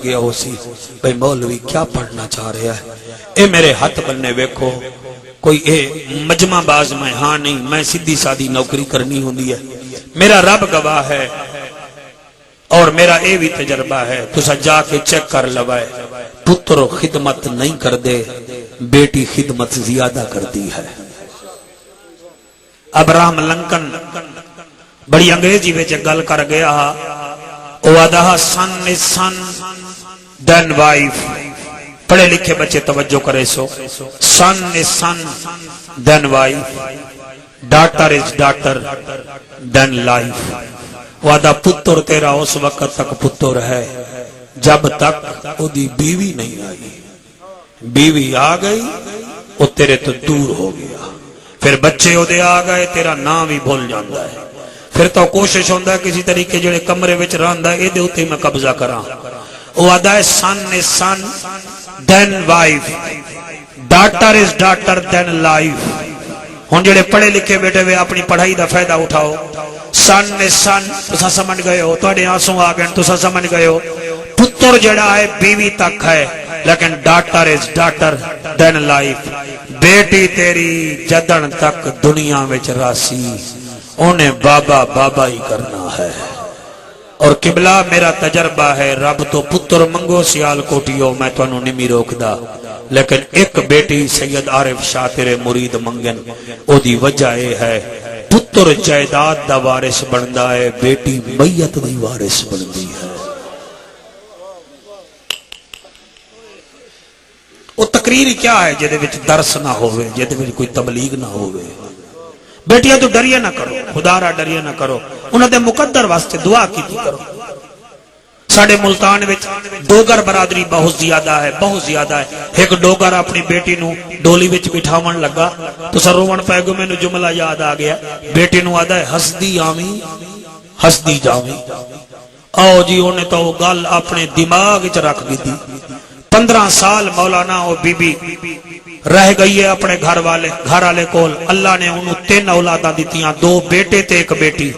گیا ہو سی بھئی مولوی کیا پڑھنا چاہ رہا ہے. اے میرے ہاتھ بننے ویکھو کوئی اے مجمع باز میں ہاں نہیں، میں سیدھی سادی نوکری کرنی ہوندی ہے. میرا رب گواہ ہے اور میرا اے بھی تجربہ ہے. تسا جا کے چیک کر لوائے پتر خدمت نہیں کر دے، بیٹی خدمت زیادہ کرتی ہے. ابراہم لنکن بڑی انگریزی وچ گل کر گیا، او آدھا سن از سن دین وائف. پڑھے لکھے بچے توجہ کرے سو. Son is son then wife, daughter is daughter then life. وعدہ پتر تیرا اس وقت تک پتر ہے جب تک او دی بیوی نہیں آئی. بیوی آ گئی وہ تیرے تو دور ہو گیا. پھر بچے او دے آ گئے تیرا نام بھی بھول جاندہ ہے. پھر تو کوشش ہوندہ ہے کسی طریقے جڑے کمرے وچ راندہ ہے اے دے ہوتے میں قبضہ کراں. وہ آدھا ہے son is son then wife, daughter is daughter then life. ہن جڑے پڑھے لکھے بیٹھے ہوئے اپنی پڑھائی دا فائدہ اٹھاؤ. سن از سن تسا سمجھ گئے ہو، تواڈے آنسو آ گئے تسا سمجھ گئے ہو. پتر جڑا ہے بیوی تک ہے لیکن daughter is daughter then life. بیٹی تیری جدن تک دنیا وچ راسی انہیں بابا بابا ہی کرنا ہے. اور قبلہ میرا تجربہ ہے رب تو پتر منگو سیال کوٹیو میں تو انہوں نمی روک دا، لیکن ایک بیٹی سید عارف شاہ تیرے مرید منگن او دی وجہ اے ہے پتر جائیداد دا وارث بندا ہے، بیٹی میت دی وارث بندی ہے. وہ تقریر کیا ہے جدے وچ درس نہ ہوئے، جدے وچ کوئی تبلیغ نہ ہوئے. بیٹیاں تو ڈریے نہ کرو، خدا را ڈریے نہ کرو، انہوں نے مقدر واسطے دعا کی کرو. ساڑھے ملتان وچ ڈوگر برادری بہت زیادہ ہے، بہت زیادہ ہے. ایک ڈوگر اپنی بیٹی نو ڈولی وچ بٹھاون لگا تو سر روون پہ گو میں نو جملہ یاد آ گیا. بیٹی نو آدھا ہے ہسدی آویں ہسدی جاویں. آؤ جی انہیں تو وہ گل اپنے دماغ وچ رکھ دی تھی. 15 سال مولانا وہ بی بی رہ گئی ہے اپنے گھر والے کول. اللہ نے انہوں 3 اولاداں دیتیاں، 2 بیٹے تے 1 بیٹی.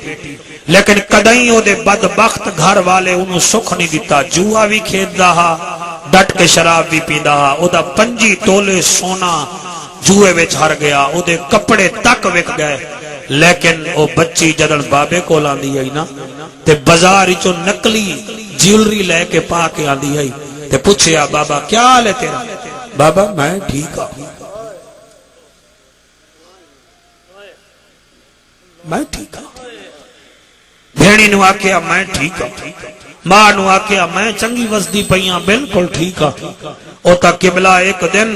لیکن کدائیں او دے بدبخت گھر والے انہوں سکھ نہیں دیتا. جوا بھی کھیت دا ہا، ڈٹ کے شراب بھی پیندا ہا. او دا 5 تولے سونا جوئے وچ ہر گیا، او دے کپڑے تک وک گئے. لیکن او بچی جدن بابے کو لاندی ہے نا تے بازار چو نکلی جیولری لے کے پا کے آندی ہے تے پوچھیا بابا کیا حال ہے تیرا؟ بابا میں ٹھیک ہوں، میں ٹھیک ہوں. بھیڑی نو آکیا میں ٹھیک ہوں، ماں نو آکیا میں چنگی وزدی پئیاں بالکل ٹھیک ہوں. او تا قبلہ ایک دن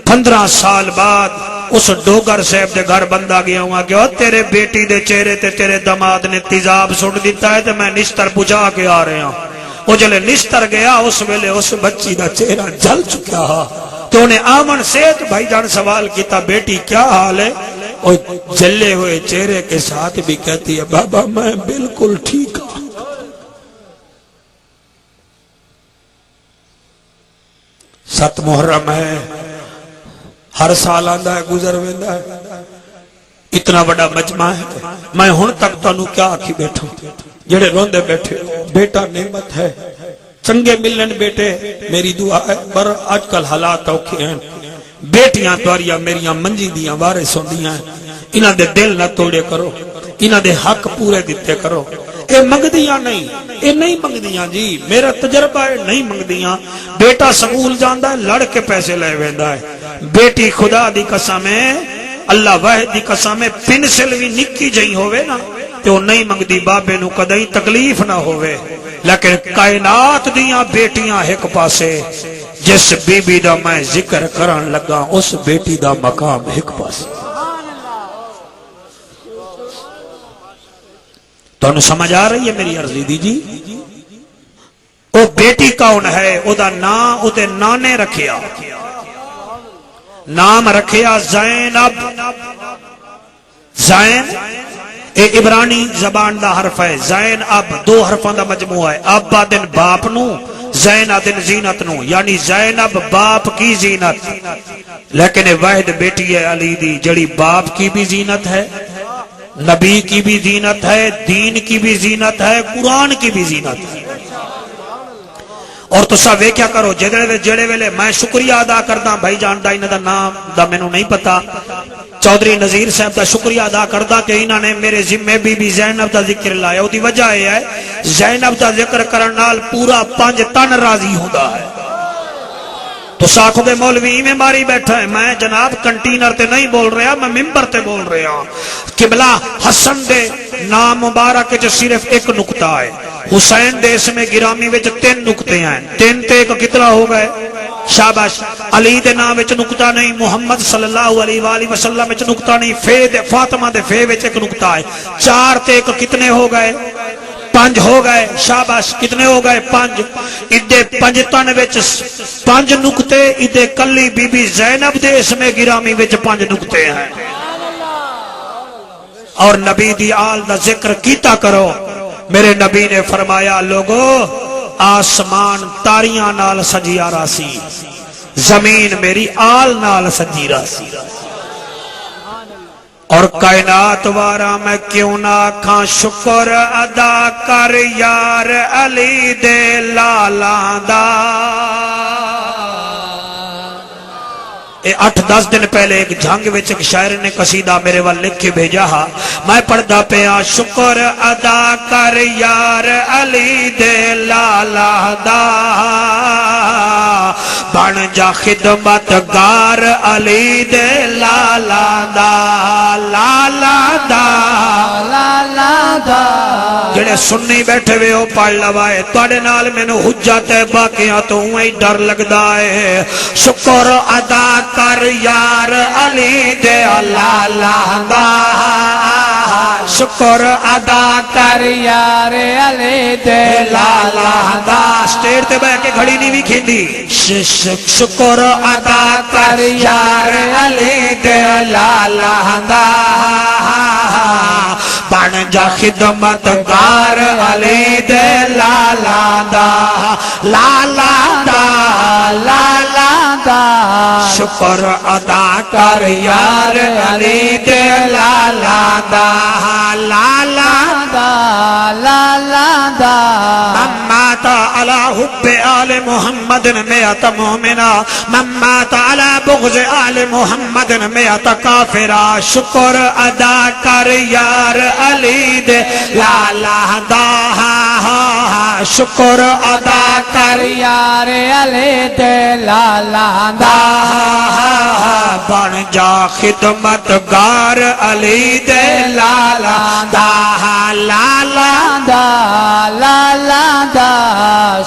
15 سال بعد اس ڈوگر صاحب دے گھر بندہ گیا ہوا کہ تیرے بیٹی دے چہرے تے تیرے دماد نے تیزاب سٹ دیتا ہے تے میں نشتر بجھا کے آ رہے ہوں. وہ جلے نشتر گیا اس ویلے اس بچی دا چہرہ جل چکا ہا. تو انہیں آمن سیت بھائی جان سوال کیتا بیٹی کیا حال ہے؟ اور جلے ہوئے چہرے کے ساتھ بھی کہتی ہے بابا میں بالکل ٹھیک ہوں. 7 محرم ہے، ہر سال آندہ ہے گزر ویندہ ہے. اتنا بڑا مجمع ہے. میں ہن تک تانوں کیا آکھی بیٹھا جڑے روندے بیٹھے بیٹا نعمت ہے، چنگے ملن بیٹے میری دعا ہے. پر آج کل حالات اوکھے ہیں. بیٹیاں توریاں میریاں منجی دیاں وارث ہوندیاں ہیں. انہاں دے دل نہ توڑے کرو، انہاں دے حق پورے دیتے کرو. اے منگدیاں نہیں، اے نہیں منگدیاں جی، میرا تجربہ ہے نہیں منگدیاں. بیٹا سکول جاندہ ہے لڑ کے پیسے لے ویندا ہے. بیٹی خدا دی قسم ہے، اللہ واحد دی قسم ہے، پنسل بھی نکی جئی ہوئے نا تو نہیں منگدی بابے نو کدئی تکلیف نہ ہوئے. لیکن کائنات دیاں بیٹیاں ایک پاسے، جس بی بی دا میں ذکر کرن لگا اس بیٹی دا مقام ایک پاسے. تو انہوں سمجھ آ رہی ہے میری عرضی دی جی؟ وہ بیٹی کون ہے؟ او دا نام او دے نانے رکھیا، نام رکھیا زینب. زین اے عبرانی زبان دا حرف ہے. زین اب 2 حرفان دا مجموعہ ہے. اب دن باپ نو، زین دن زینت نو، یعنی زینب باپ کی زینت. لیکن واحد بیٹی ہے علی دی جڑی باپ کی بھی زینت ہے، نبی کی بھی زینت ہے، دین کی بھی زینت ہے، قرآن کی بھی زینت ہے. اور تسا ویکھیا کرو جڑے ویلے میں شکریہ ادا کردا بھائی جان دا انہاں دا نام دا مینوں نہیں پتا چودھری نذیر صاحب دا شکریہ ادا کردا کہ انہاں نے میرے ذمے بی بی زینب دا ذکر لایا. اودی وجہ یہ ہے زینب دا ذکر کرن نال پورا 5 تن راضی ہوندا ہے. تو ساکھو گے مولوی میں ماری بیٹھا ہے. میں جناب کنٹینر تے نہیں بول رہا میں ممبر تے بول رہا. قبلہ حسن دے نام مبارک جو صرف ایک نکتہ ہے. حسین دے اس میں گرامی وچ 3 نکتے ہیں. 3 تے ایک کتنا ہو گئے شاباش. علی دے نام وچ نکتہ نہیں. محمد صلی اللہ علیہ وآلہ وسلم وچ نکتہ نہیں. فاطمہ دے فے وچ ایک نکتہ ہے. 4 تے ایک کتنے ہو گئے 5 ہو گئے. شاباش کتنے ہو گئے 5. ادھے 5 تن وچ 5 نکتے. ادھے کلی بی بی زینب دے اس میں گرامی وچ 5 نکتے ہیں. اور نبی دی آل دا ذکر کیتا کرو. میرے نبی نے فرمایا لوگو آسمان تاریاں نال سجیا راسی زمین میری آل نال سجی راسی. اور کائنات وارا میں کیوں نہ کھاں شکر ادا کر یار علی دے لالاں دا. اے 8-10 دن پہلے ایک جھنگ وچ ایک شاعر نے قصیدہ میرے وال لکھ کے بھیجا ہا. میں پڑھدا پیا شکر ادا کر یار علی دے لالا دا بن جا خدمت گار علی دے لالا دا لالا دا لالا دا. جڑے سنی بیٹھے ہوئے ہو پڑھ لوائے تواڈے نال مینوں حجت ہے باقیاں تو ہی ڈر لگدا ہے. شکر ادا کر یار علی دے لالا دا شکر ادا کر یار علی دے لالا دا. سٹیج تے بیٹھ کے گھڑی نہیں بھی کھیندی. شکر ادا کر یار علی دے لالا دا بن جا خدمت گار علی دے لالا دا لالا دا لالا دا. شکر ادا کر یار علی دے لالا دا لالا دا لالا دا. مات علی حب آل محمد مئت مومنا مات علی بغض آل محمد مئت کافرا. شکر ادا کر یار علی دے لالا دا شکر ادا کر یار علی دے لالا دا بن جا خدمت گار علی دے لالا دا لالا دا لالا دا.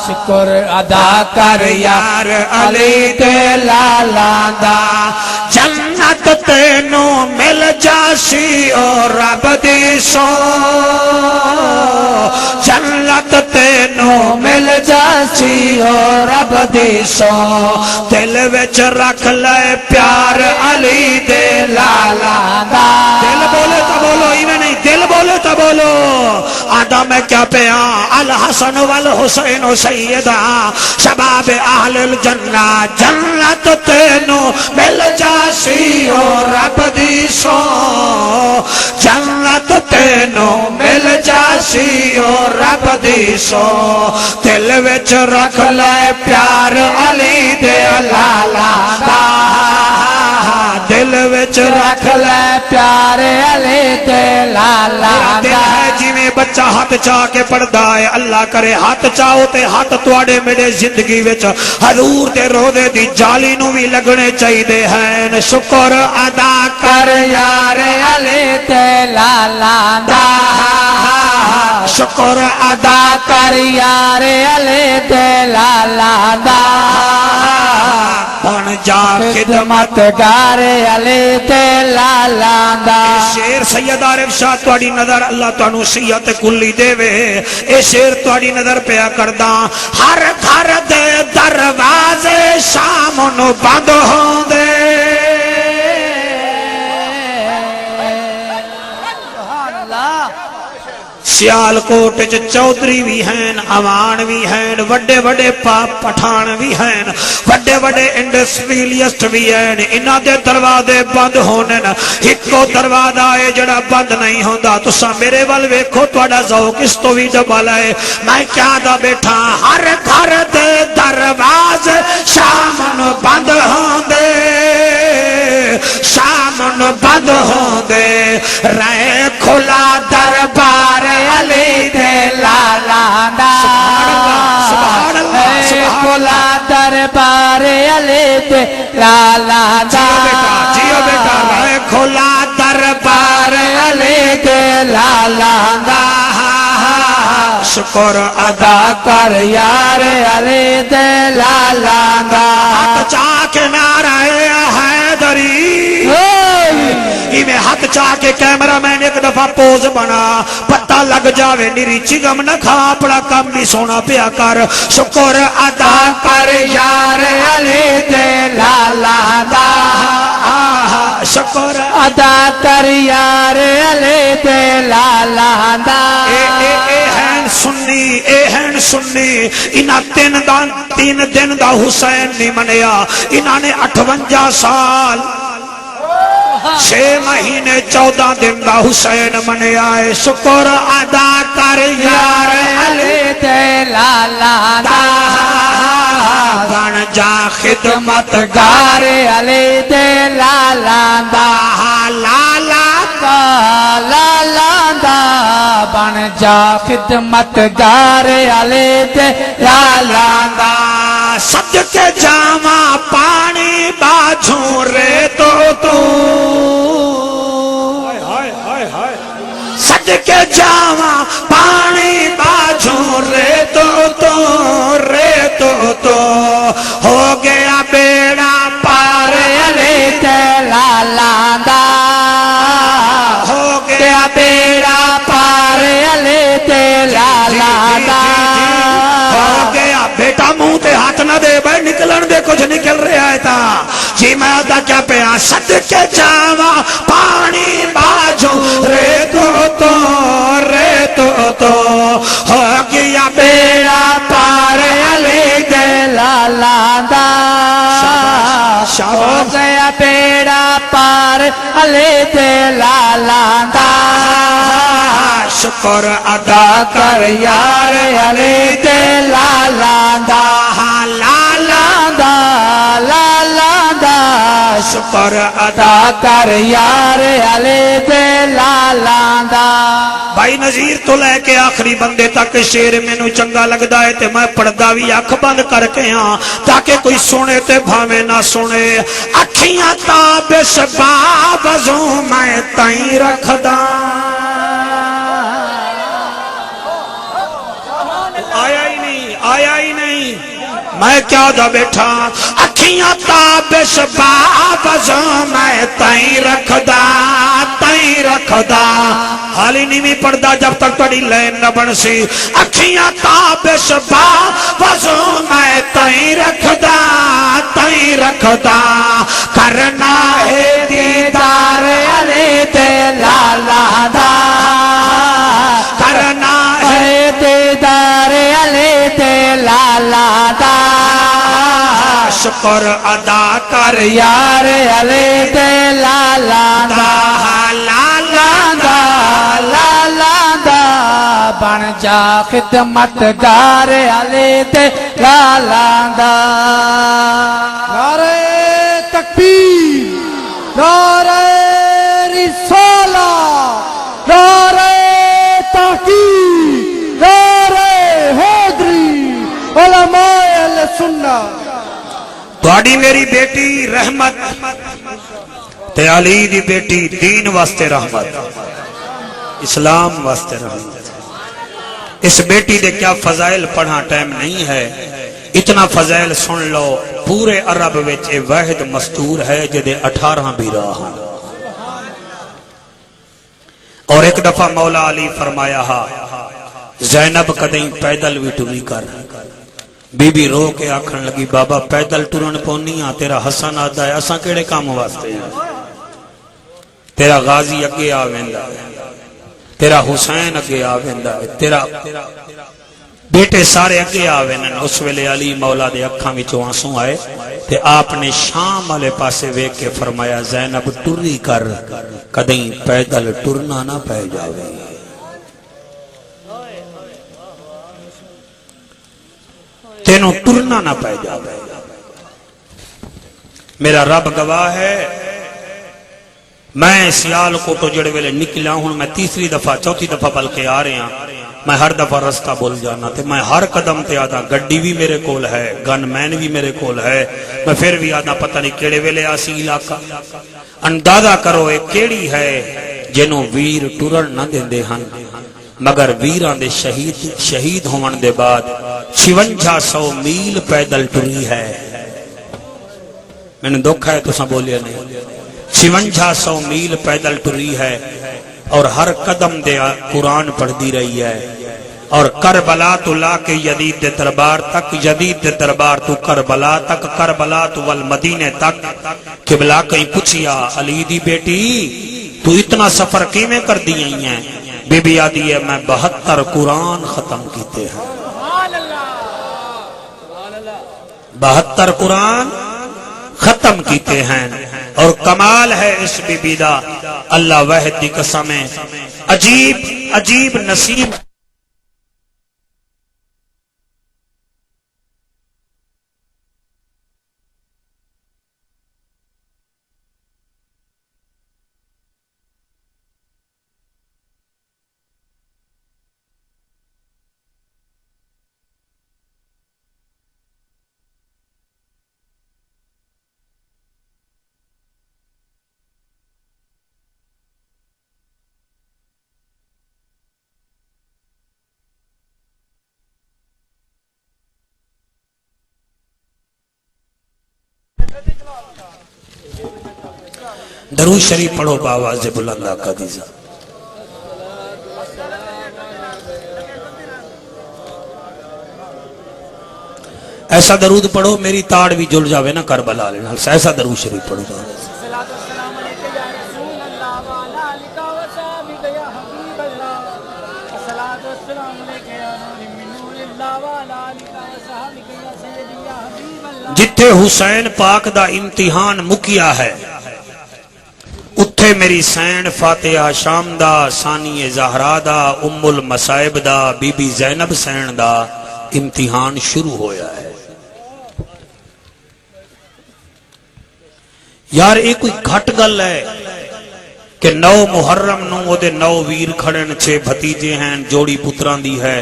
شکر ادا کر یار علی دے لالا دا. جنت تینوں مل جاسی اور رب دی سو جنت تینوں مل جاسی اور رب دی سو. دل وچ رکھ لے پیار علی دے لالا دا. دل بولے تو بولو ایویں نہیں دل بولے تو بولو. آدھا میں کیا پیا الحسن والحسین سیدہ شباب اہل الجنہ. جنت تینوں مل جاسی اور رب دی سو جنت تینوں مل جاسی اور رب دی سو. دل وچ رکھ لے پیار علی دے لالا دا دل وچ رکھ لے پیار علی دے لالا دا. جی میں بچہ ہاتھ چاہ کے پڑھدا ہے اللہ کرے ہاتھ چاہو تے ہاتھ تواڈے میرے زندگی وچ حضور دے روضے دی جالی نو بھی لگنے چاہیے ہیں. شکر ادا کر یار علی دے لالا دا شکر ادا کر یار علی دے لالا دا بن جا خدمت گار علی دے لالا دا. شیر سید عارف شاہ تواڈی نظر اللہ تانوں صحت کلی دے وے. اے شیر تواڈی نظر پیا کردا. ہر گھر دے دروازے شام نو بند ہوندے سیالکوٹ چ چودھری بھی ہیں، اوان بھی ہیں، وڈے وڈے پٹھان بھی ہیں، وڈے وڈے انڈسٹریلسٹ بھی ہیں، انہاں دے دروازے بند ہونے نا، ایکو دروازہ ہے جڑا بند نہیں ہوندا۔ تساں میرے ول ویکھو تہاڈا ذوق اس تو بھی ڈبل ہے۔ میں کیا دا بیٹھا ہر گھر دے دروازے شام نو بند ہوندے، شام نو بند ہوندے، رہے کھلا دربار علی دے لالا دا، سبحان اللہ، کھلا دربار علی دے لالا دا، جیو بیٹا رہے کھلا دربار علی دے لالا دا، شکر ادا کر یار علی دے لالا دا۔ ہاتھ چاہ کے نعرہ حیدری، میں ہاتھ چاہ کے کیمرہ مین ایک دفعہ پوز بنا، پتہ لگ جاوے نیری چگم نہ کھا، اپنا کام بھی سونا پیا کر، شکر ادا کر یار علی دے لالا دا، شکر ادا کر یار علی دے لالا دا۔ اے ہیں سنی، اے ہیں سنی، انہاں تین دن دا حسین نہیں منیا، انہاں نے 58 سال 6 مہینے 14 دن دا حسین منیا ہے، شکر ادا کر یار علی دے لالا دا، بن جا خدمت گار علی دے لالا دا، لالا لالا دا، بن جا خدمت گار علی دے لالا دا۔ صدقے جاواں پانی باجھوں رے تو صدقے جاواں پانی باجھوں رے تو ہو گیا بیڑا پار علی دے لالا دا، ہو گیا بیڑا پار علی دے لالا دا۔ ہو گیا بیٹا منہ تے ہاتھ نہ دے بھائی، نکلن دے کچھ نکل رہا ہے تا جی میں آدھا کیا پیا صدقے جاواں پانی باجھوں رے تو ہو گیا بیڑا پار علی دے لالا دا، ہو گیا بیڑا پار علی دے لالا دا، شکر ادا کر یار علی دے لالا دا، لالا دا لالا دا، شکر ادا کر یار علی دے لالا دا۔ بھائی نظیر تو لے کے آخری بندے تک شیر مینوں چنگا لگدا ہے تے میں پڑھدا وی اکھ بند کر کے ہاں تاکہ کوئی سنے تے بھاویں نہ سنے، اکھیاں تابش بابزوں میں تائیں رکھدا، آیا ہی نہیں میں کیا دا بیٹھا، اکھیاں تابش بابزوں میں تائیں رکھدا، حالی نہیں بھی پڑھدا جب تک تڑی لین نہ بن سی، اکھیاں تابش بابزوں میں تائیں رکھدا، کرنا ہے دیدار علی دے لالا دا، کرنا ہے دیدار علی دے لالا دا، شکر ادا کر یار علی دے لالا دا، لالا دا لالا دا، بن جا خدمت گار علی دے لالا دا۔ نعرہ تکبیر، نعرہ رسالہ، نعرہ تحقیق، نعرہ حیدری، علماء اہل سنہ۔ تہاڈی میری بیٹی رحمت تے علی دی بیٹی دین واسطے رحمت، اسلام واسطے رحمت، اس بیٹی دے کیا فضائل پڑھا ٹائم نہیں ہے، اتنا فضائل سن لو، پورے عرب وچ اے واحد مستور ہے جدے 18 بھی راہ، اور ایک دفعہ مولا علی فرمایا ہا زینب کدیں پیدل بھی ٹری کر، بی بی رو کے آکھن لگی بابا پیدل ٹرن پونی ہاں، تیرا حسن آدھا ہے اساں کیڑے کام واسطے ہیں، تیرا غازی اگے آویندا، تیرا حسین اگے آویندا ہے، تیرا بیٹے سارے اگے آوین۔ اس ویلے علی مولا دے اکھاں وچوں آنسو آئے تے آپ نے شام والے پاسے ویکھ کے فرمایا زینب ٹری کر، کدیں پیدل ٹرنا نہ پے جاوے۔ تینوں ٹرنا نہ پے جاوے۔ میرا رب گواہ ہے، میں سیال کوٹو جڑے ویلے نکلا ہوں، میں تیسری دفعہ چوتھی دفعہ بلکہ آ رہے ہیں، میں ہر دفعہ رستہ بول جانا تے میں ہر قدم تے آدھا گڈی بھی میرے کول ہے، گن مین بھی میرے کول ہے، میں پھر بھی آدھا پتہ نہیں کیڑے ویلے آسی علاقہ۔ اندازہ کرو ایک کیڑی ہے جنوں ویر ٹرن نہ دیندے ہن، مگر ویراں دے شہید ہون دے بعد 5600 میل پیدل ٹری ہے۔ میں نے دکھ ہے تساں بولیا نہیں، 5600 میل پیدل ٹری ہے اور ہر قدم دے قرآن پڑھ دی رہی ہے، اور کربلا تو لا کے یزید دے دربار تک، یزید دے دربار تو کربلا تک، کربلا تو والمدینے تک۔ قبلہ کہیں پوچھیا علی دی بیٹی تو اتنا سفر کیویں کر دی ہیں؟ بی بی آدھی ہے میں 72 قرآن ختم کیتے ہیں، 72 قرآن ختم کیتے ہیں۔ اور کمال ہے اس بی بی دا، اللہ واحد دی قسم ہے، عجیب عجیب نصیب۔ درود شریف پڑھو بآواز بلند آقا دی ذات۔ ایسا درود پڑھو میری تاڑ بھی جل جاوے نا کربلا لے نال، ایسا درود شریف پڑھو۔ جتھے حسین پاک دا امتحان مکیا ہے اتھے میری سین فاتحہ شام دا، ثانی زہرا دا، ام المصائب دا، بی بی زینب سین دا امتحان شروع ہویا ہے۔ یار ایک کوئی گھٹ گل ہے کہ 9 محرم نو او دے 9 ویر کھڑن، 6 بھتیجے ہیں، جوڑی پتران دی ہے،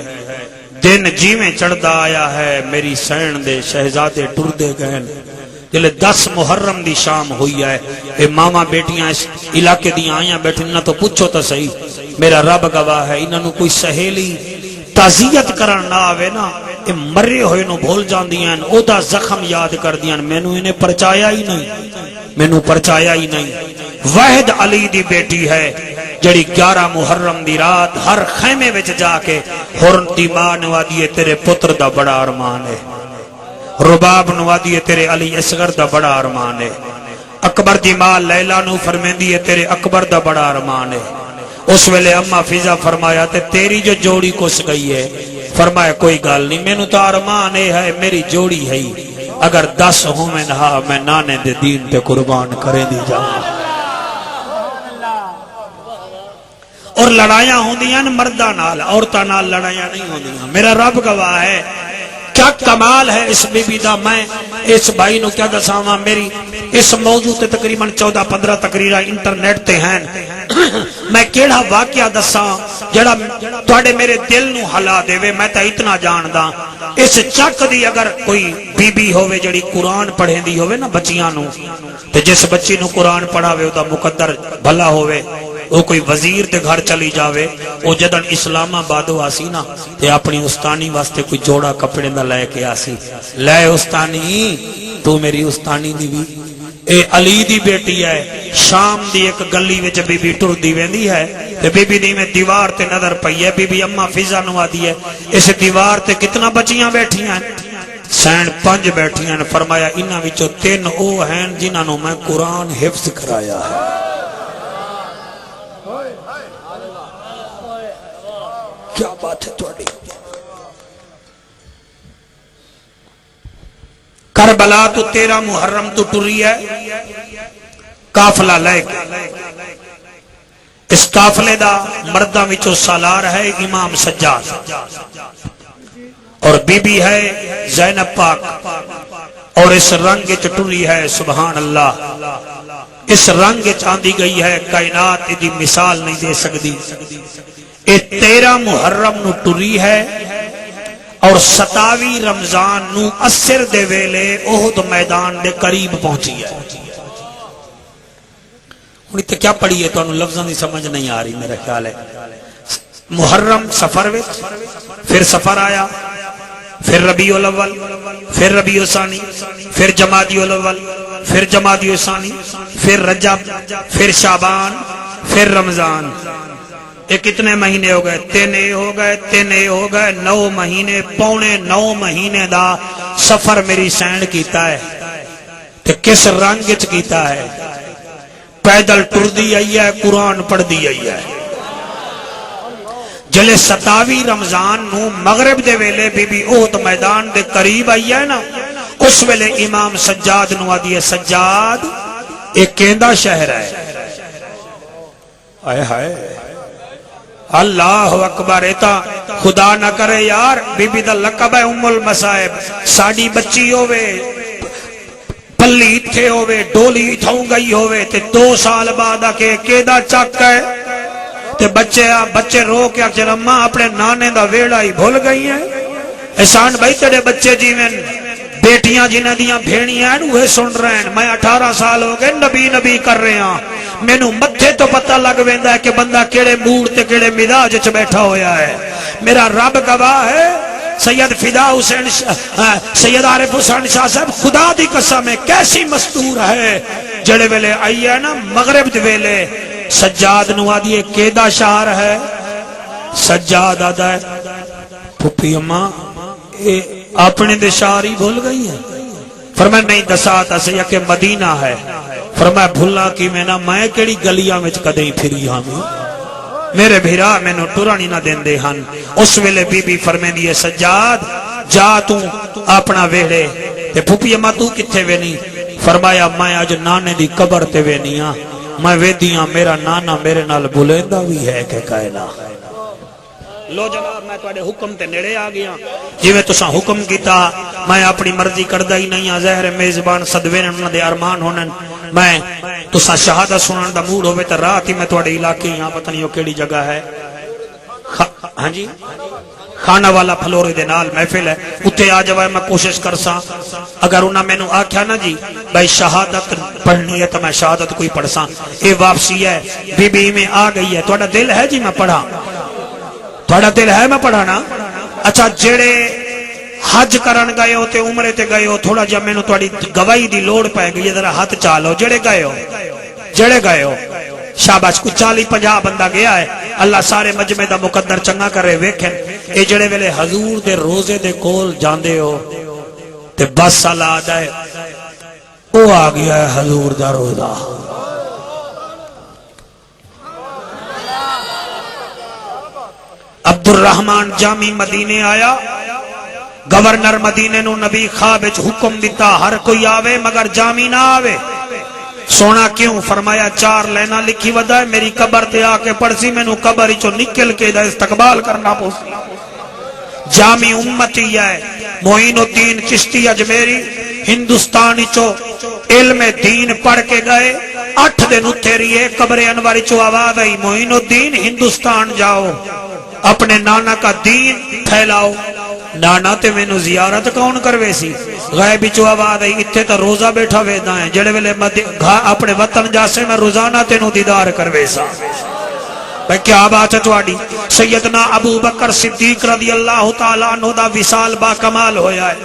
دن جی میں چڑھدا آیا ہے، میری سین دے شہزادے ٹر دے گئے، جلے 10 محرم دی شام ہوئی ہے، اے ماما بیٹیاں اس علاقے دی آئیاں بیٹھیں، انہاں تو پوچھو تا صحیح، میرا رب گواہ ہے، انہاں نو کوئی سہیلی تعزیت کرن نہ آوے نا، اے مرے ہوئے نو بھول جان دیاں، او دا زخم یاد کر دیاں، میں نو انہیں پرچایا ہی نہیں، میں نو پرچایا ہی نہیں۔ واحد علی دی بیٹی ہے جڑی 11 محرم دی رات ہر خیمے وچ جا کے ہورن دی ماں نوادیے تیرے پتر دا بڑا ارمان ہے، رباب نوادیے تیرے علی اصغر دا بڑا ارمان ہے، اکبر دی ماں لیلہ نو فرمیندی ہے تیرے اکبر دا بڑا ارمان ہے۔ اس ویلے اماں فضا فرمایا تے تیری جو جوڑی کس گئی ہے، فرمایا کوئی گل نہیں، میں نو تو ارمان ہے میری جوڑی ہے، اگر 10 ہوں میں نہا میں نانے دے دین تے قربان کریں دی جاؤں۔ اور لڑائیاں ہوں دیاں مردہ نال، عورتہ نال لڑائیاں نہیں ہوں دیاں۔ میرا رب گواہ ہے کیا کمال ہے اس بی بی دا۔ میں اس بھائی نو کیا دساواں، میری اس موضوع تے تقریباً 14-15 تقریرہ انٹرنیٹ تے ہیں، میں کیڑا واقعہ دساں جڑا تواڈے میرے دل نو ہلا دے وے۔ میں تا اتنا جاندا اس چک دی اگر کوئی بی بی ہووے جڑی قرآن پڑھیں دی ہووے نا بچیاں نو، تے جس بچی نو قرآن پڑھاوے او دا مقدر بھلا ہووے، وہ کوئی وزیر تے گھر چلی جاوے، وہ جدن اسلام آبادو آسی نا تے اپنی استانی واسطے کوئی جوڑا کپڑے دا لے کے آسی، لے استانی تو میری استانی دی بھی۔ اے علی دی بیٹی ہے، شام دی ایک گلی وچ بی بی ٹر دی ویندی ہے تے بی بی دی میں دیوار تے نظر پئی ہے، بی بی اماں فضا نوا دی ہے، اس دیوار تے کتنا بچیاں بیٹھی ہیں؟ سین 5 بیٹھی ہیں۔ فرمایا انہاں وچوں 3 او ہیں جنہاں نو میں قرآن حفظ کرایا ہے۔ کیا بات ہے تھوڑی. کربلا تو 13 محرم تو ٹری ہے قافلہ لے کے. اس قافلے دا مرداں وچوں سالار ہے امام سجاد اور بی بی ہے زینب پاک. اور اس رنگ ٹری ہے سبحان اللہ. اس رنگ چاندی گئی ہے کائنات دی مثال نہیں دے سکتی. یہ 13 محرم نو ٹری ہے اور 27 رمضان نو اثر دے ویلے احد میدان دے قریب پہنچی ہے. تے کیا پڑھی ہے تو انہوں لفظاں دی سمجھ نہیں آ رہی میرا خیال ہے. محرم سفر وچ پھر سفر آیا پھر ربیع الاول پھر ربیع ثانی پھر جمادی الاول پھر جمادی ثانی پھر رجب پھر شعبان پھر رمضان. یہ کتنے مہینے ہو گئے؟ 3 ہو گئے 3 ہو گئے 9 مہینے پونے 9 مہینے دا سفر میری سینڈ کیتا ہے. تے کس رنگ وچ کیتا ہے؟ پیدل ٹر دی آئی ہے قرآن پڑھ دی آئی ہے. جلے 27 رمضان نو مغرب دے ویلے بی بی احد میدان دے قریب آئی ہے نا اس ویلے امام سجاد نو آدھی ہے سجاد ایک کیندہ شہر ہے. آئے ہائے اللہ اکبر. ایتا خدا نہ کرے یار بی بی دا لقب ہے ام المصائب. ساڑی بچی ہوئے پلی تھے ہوئے ڈولی تھوں گئی ہوئے تے 2 سال بعد آکے کیدا چک ہے تے بچے رو کے آکے اماں اپنے نانے دا ویڑا ہی بھول گئی ہیں. احسان بھائی تیرے بچے جیویں بیٹیاں جنہ دیاں بھیڑیاں ہیں وہ سن رہے ہیں. میں 18 سال ہو گئے نبی نبی کر رہے ہیں. مینوں متھے تو پتہ لگ ویندا ہے کہ بندہ کیڑے موڈ تے کیڑے مزاج وچ بیٹھا ہویا ہے. میرا رب گواہ ہے سید فدا حسین سید عارف حسین شاہ صاحب خدا دی قسم ہے کیسی مستور ہے. جڑے ویلے آئی ہے نا مغرب دے ویلے سجاد نو آدھی کیدا شہر ہے. سجاد آدھا ہے پھپھی اماں اپنے دے شہر ہی بھول گئی ہیں. فرمایا نہیں دساتا سے کہ مدینہ ہے. فرمایا بھلا کی میں نا میں کیڑی گلیاں وچ کدیں پھری ہاں میرے بھیرا مینوں ٹرانی نہ دیندے ہن. اس ویلے بی بی فرمیندی ہے سجاد جا تو اپنا ویڑے تے پھپھی اماں تو کتھے وینی؟ فرمایا میں اج نانے دی قبر تے وینی ہاں. میں ویدیاں میرا نانا میرے نال بلیندا بھی ہے کہ کائنا. لو جناب میں تواڈے حکم تے نیڑے آ گیا. جویں تساں حکم کیتا میں اپنی مرضی کردا ہی نہیں ہاں. ظاہر میزبان صدوے نے انہاں دے ارمان ہونن. میں تساں شہادت سنن دا موڈ ہوے تے رات ہی میں تواڈے علاقے یہاں پتہ نہیں او کیڑی جگہ ہے. ہاں جی خانہ والا فلورے دے نال محفل ہے اتنے آ جائے میں کوشش کرساں. اگر انہاں مینوں آکھیا نا جی بھائی شہادت پڑھنی ہے تو میں شہادت کوئی پڑھساں. اے واپسی ہے بی بی میں آ گئی ہے. تہاڈا دل ہے جی میں پڑھا؟ تہاڈا دل ہے میں پڑھانا؟ اچھا جڑے حج کرن گئے ہو تے عمرے تے گئے ہو تھوڑا جا مینوں تہاڈی گواہی دی لوڑ پے گئی ہے. ذرا ہاتھ چالو جڑے گئے ہو شاباش. کو 40-50 بندہ گیا ہے. اللہ سارے مجمع دا مقدر چنگا کرے. ویکھیں اے جڑے ویلے حضور دے روزے دے کول جاندے ہو تے بس سال آدا ہے او آ گیا ہے حضور دا روزہ. عبد الرحمن جامی مدینے آیا. گورنر مدینے نو نبی خواب وچ حکم دیتا ہر کوئی آوے مگر جامی نہ آوے. سونا کیوں؟ فرمایا 4 لینا لکھی ودا ہے میری قبر تے آ کے پڑھ سی مینوں قبر وچوں نکل کے دا استقبال کرنا پوسی. جامی امتی ہے معین الدین چشتی اجمیری ہندوستان وچوں علم دین پڑھ کے گئے. 8 دن اتھے رہے. قبر انور وچوں آواز آئی معین الدین ہندوستان جاؤ اپنے نانا کا دین پھیلاؤ. نانا تے مینوں زیارت کون کروے سی؟ غیب وچوں آواز آئی اتنے تو روزہ بیٹھا ویدا ہے. جڑے ویلے اپنے وطن جاسے میں روزانہ تینوں دیدار کروے سا. بھئی کیا بات ہے تواڈی؟ سیدنا ابو بکر صدیق رضی اللہ تعالیٰ عنہ دا وصال با کمال ہویا ہے.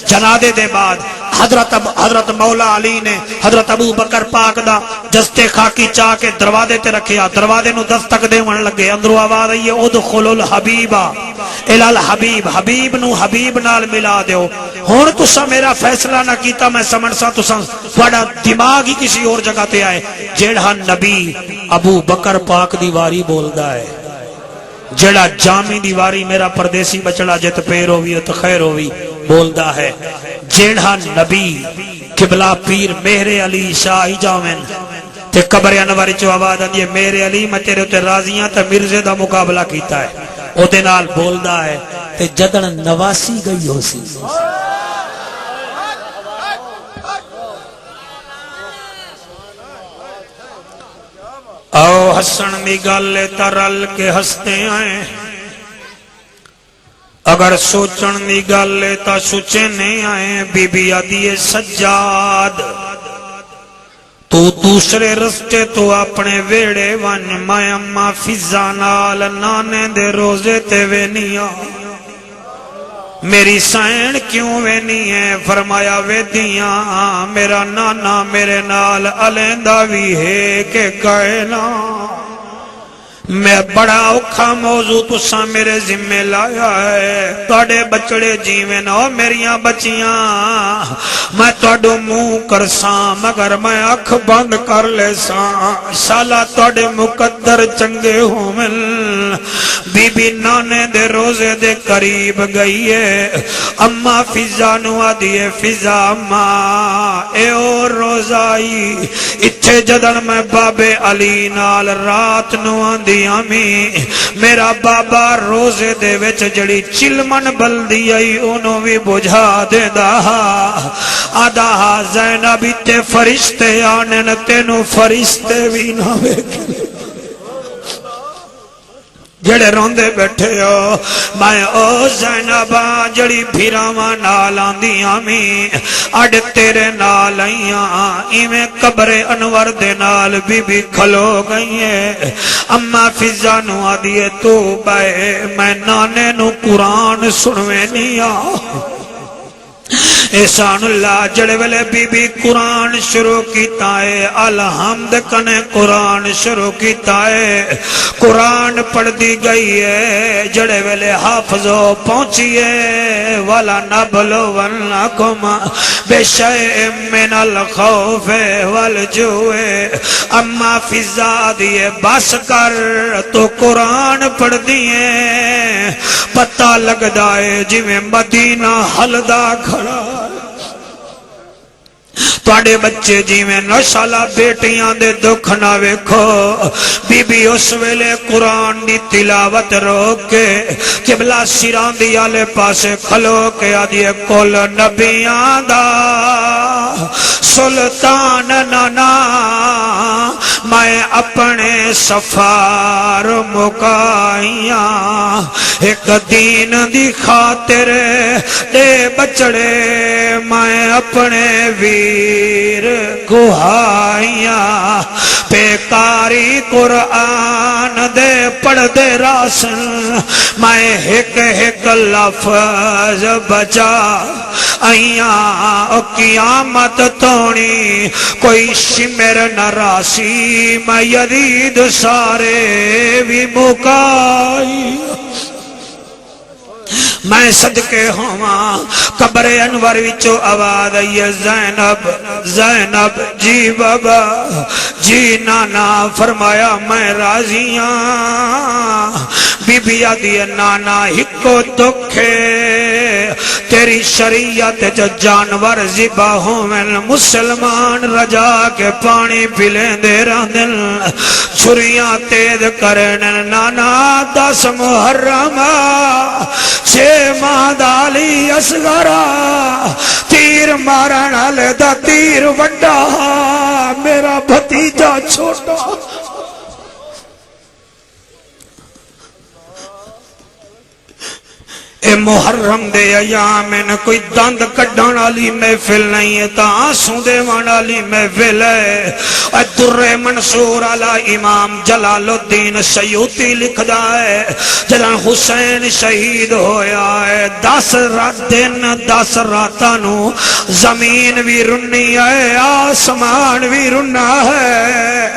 جنازے دے بعد حضرت مولا علی نے حضرت ابو بکر پاک دا دستے خاکی چاہ کے دروازے تے رکھیا. دروازے نو دستک دیون لگے. اندروں آواز آئی ادخلوا الحبیبا الی الحبیب. حبیب نو حبیب نال ملا دیو. ہن تساں میرا فیصلہ نہ کیتا میں سمجھسا تساں تہاڈا دماغ ہی کسی اور جگہ تے آئے. جیڑا نبی ابو بکر پاک دی واری بولدا ہے جڑا جامی دیواری میرا پردیسی بچڑا جت پیر ہوئی تو خیر ہوئی بولدا ہے جیڑا نبی قبلہ پیر میرے علی شاہ جاوین تے قبر انور چو آواز آندی ہے میرے علی میں تیرے تے راضیاں تے مرزے دا مقابلہ کیتا ہے او دے نال بولدا ہے تے جدن نواسی گئی ہو سی او حسن دی گل ترل کے ہستے آئیں اگر سوچن دی گل تا سوچے نہیں آئیں بی بی آدھی سجاد تو دوسرے رستے تو اپنے ویڑے ون میں اما فضا نال نانے دے روزے تے وینیاں میری سائن کیوں وینی ہے فرمایا ویدیاں میرا نانا میرے نال علیندہ بھی ہے کہ کائنا میں بڑا اوکھا موضوع تسا میرے ذمہ لایا ہے توڑے بچڑے جیویں ہو میریاں بچیاں میں توڑو منہ کرساں مگر میں اکھ بند کر لے ساں شالا توڑے مقدر چنگے ہومن بی بی نانے دے روزے دے قریب گئی ہے اما فضا نوا دیے فضا اما اے او روزائی اتھے جدن میں بابے علی نال رات نوان دی آمی میرا بابا روزے دے وچ جڑی چلمن بلدی آئی انہوں بھی بجھا دے دا آدھا زینب تے فرشتے آنے تینوں فرشتے بھی نہ ویکھے جڑے روندے بیٹھے ہو میں او زینبا جڑی بھیراواں نال آندی آمی اڈ تیرے نال آئیاں ایویں قبر انور دے نال بی بی کھلو گئی ہے اما فضا نو آدیے تو بے میں نانے نو قرآن سنوے نہیں احسان اللہ جڑے ویلے بی بی قرآن شروع کیتا ہے الحمد کنے قرآن شروع کیتا ہے قرآن پڑھ دی گئی ہے جڑے ویلے حافظو پہنچیے والا نبلو ونکم بشیء من الخوف والجوع اما فضا دیے بس کر تو قرآن پڑھ دیئے پتہ لگ دائے جی میں مدینہ حلدہ کھڑا توڑے بچے جی میں نشالہ بیٹیاں دے دکھ نہ ویکھو بی بی اس ویلے قرآن دی تلاوت روک کے قبلہ سیران دی آلے پاسے کھلو کے آدھیے کل نبیاں دا سلطان نانا میں اپنے سفار مکائیاں ایک دین دی خاطر دے بچڑے میں اپنے ویر گوہائیاں پیکاری قرآن دے پڑھ دے راسن میں ایک لفظ بچا آئیاں قیامت تونی کوئی شمر نراسی میں یزید سارے بھی مکائی میں صدقے ہوا قبر انور وچو آواز آئی زینب زینب جی بابا جی نانا فرمایا میں راضیاں بی بی آدھی نانا ہکو دکھے تیری شریعت جو جانور ذبح ہومن مسلمان رجا کے پانی پلیں دے رہن چھریاں تیز کرن نانا 10 محرم 6 مادالی اصغرا تیر مارن والے دا تیر وڈا میرا بھتیجا چھوٹا اے محرم دے ایام میں کوئی دند کڈن والی محفل نہیں ہے تا آنسو دیوان والی محفل ہے اے در منصور علی امام جلال الدین سیوطی لکھدا ہے جلال حسین شہید ہویا ہے 10 دن 10 راتاں نو زمین بھی رنی ہے آسمان بھی رنا ہے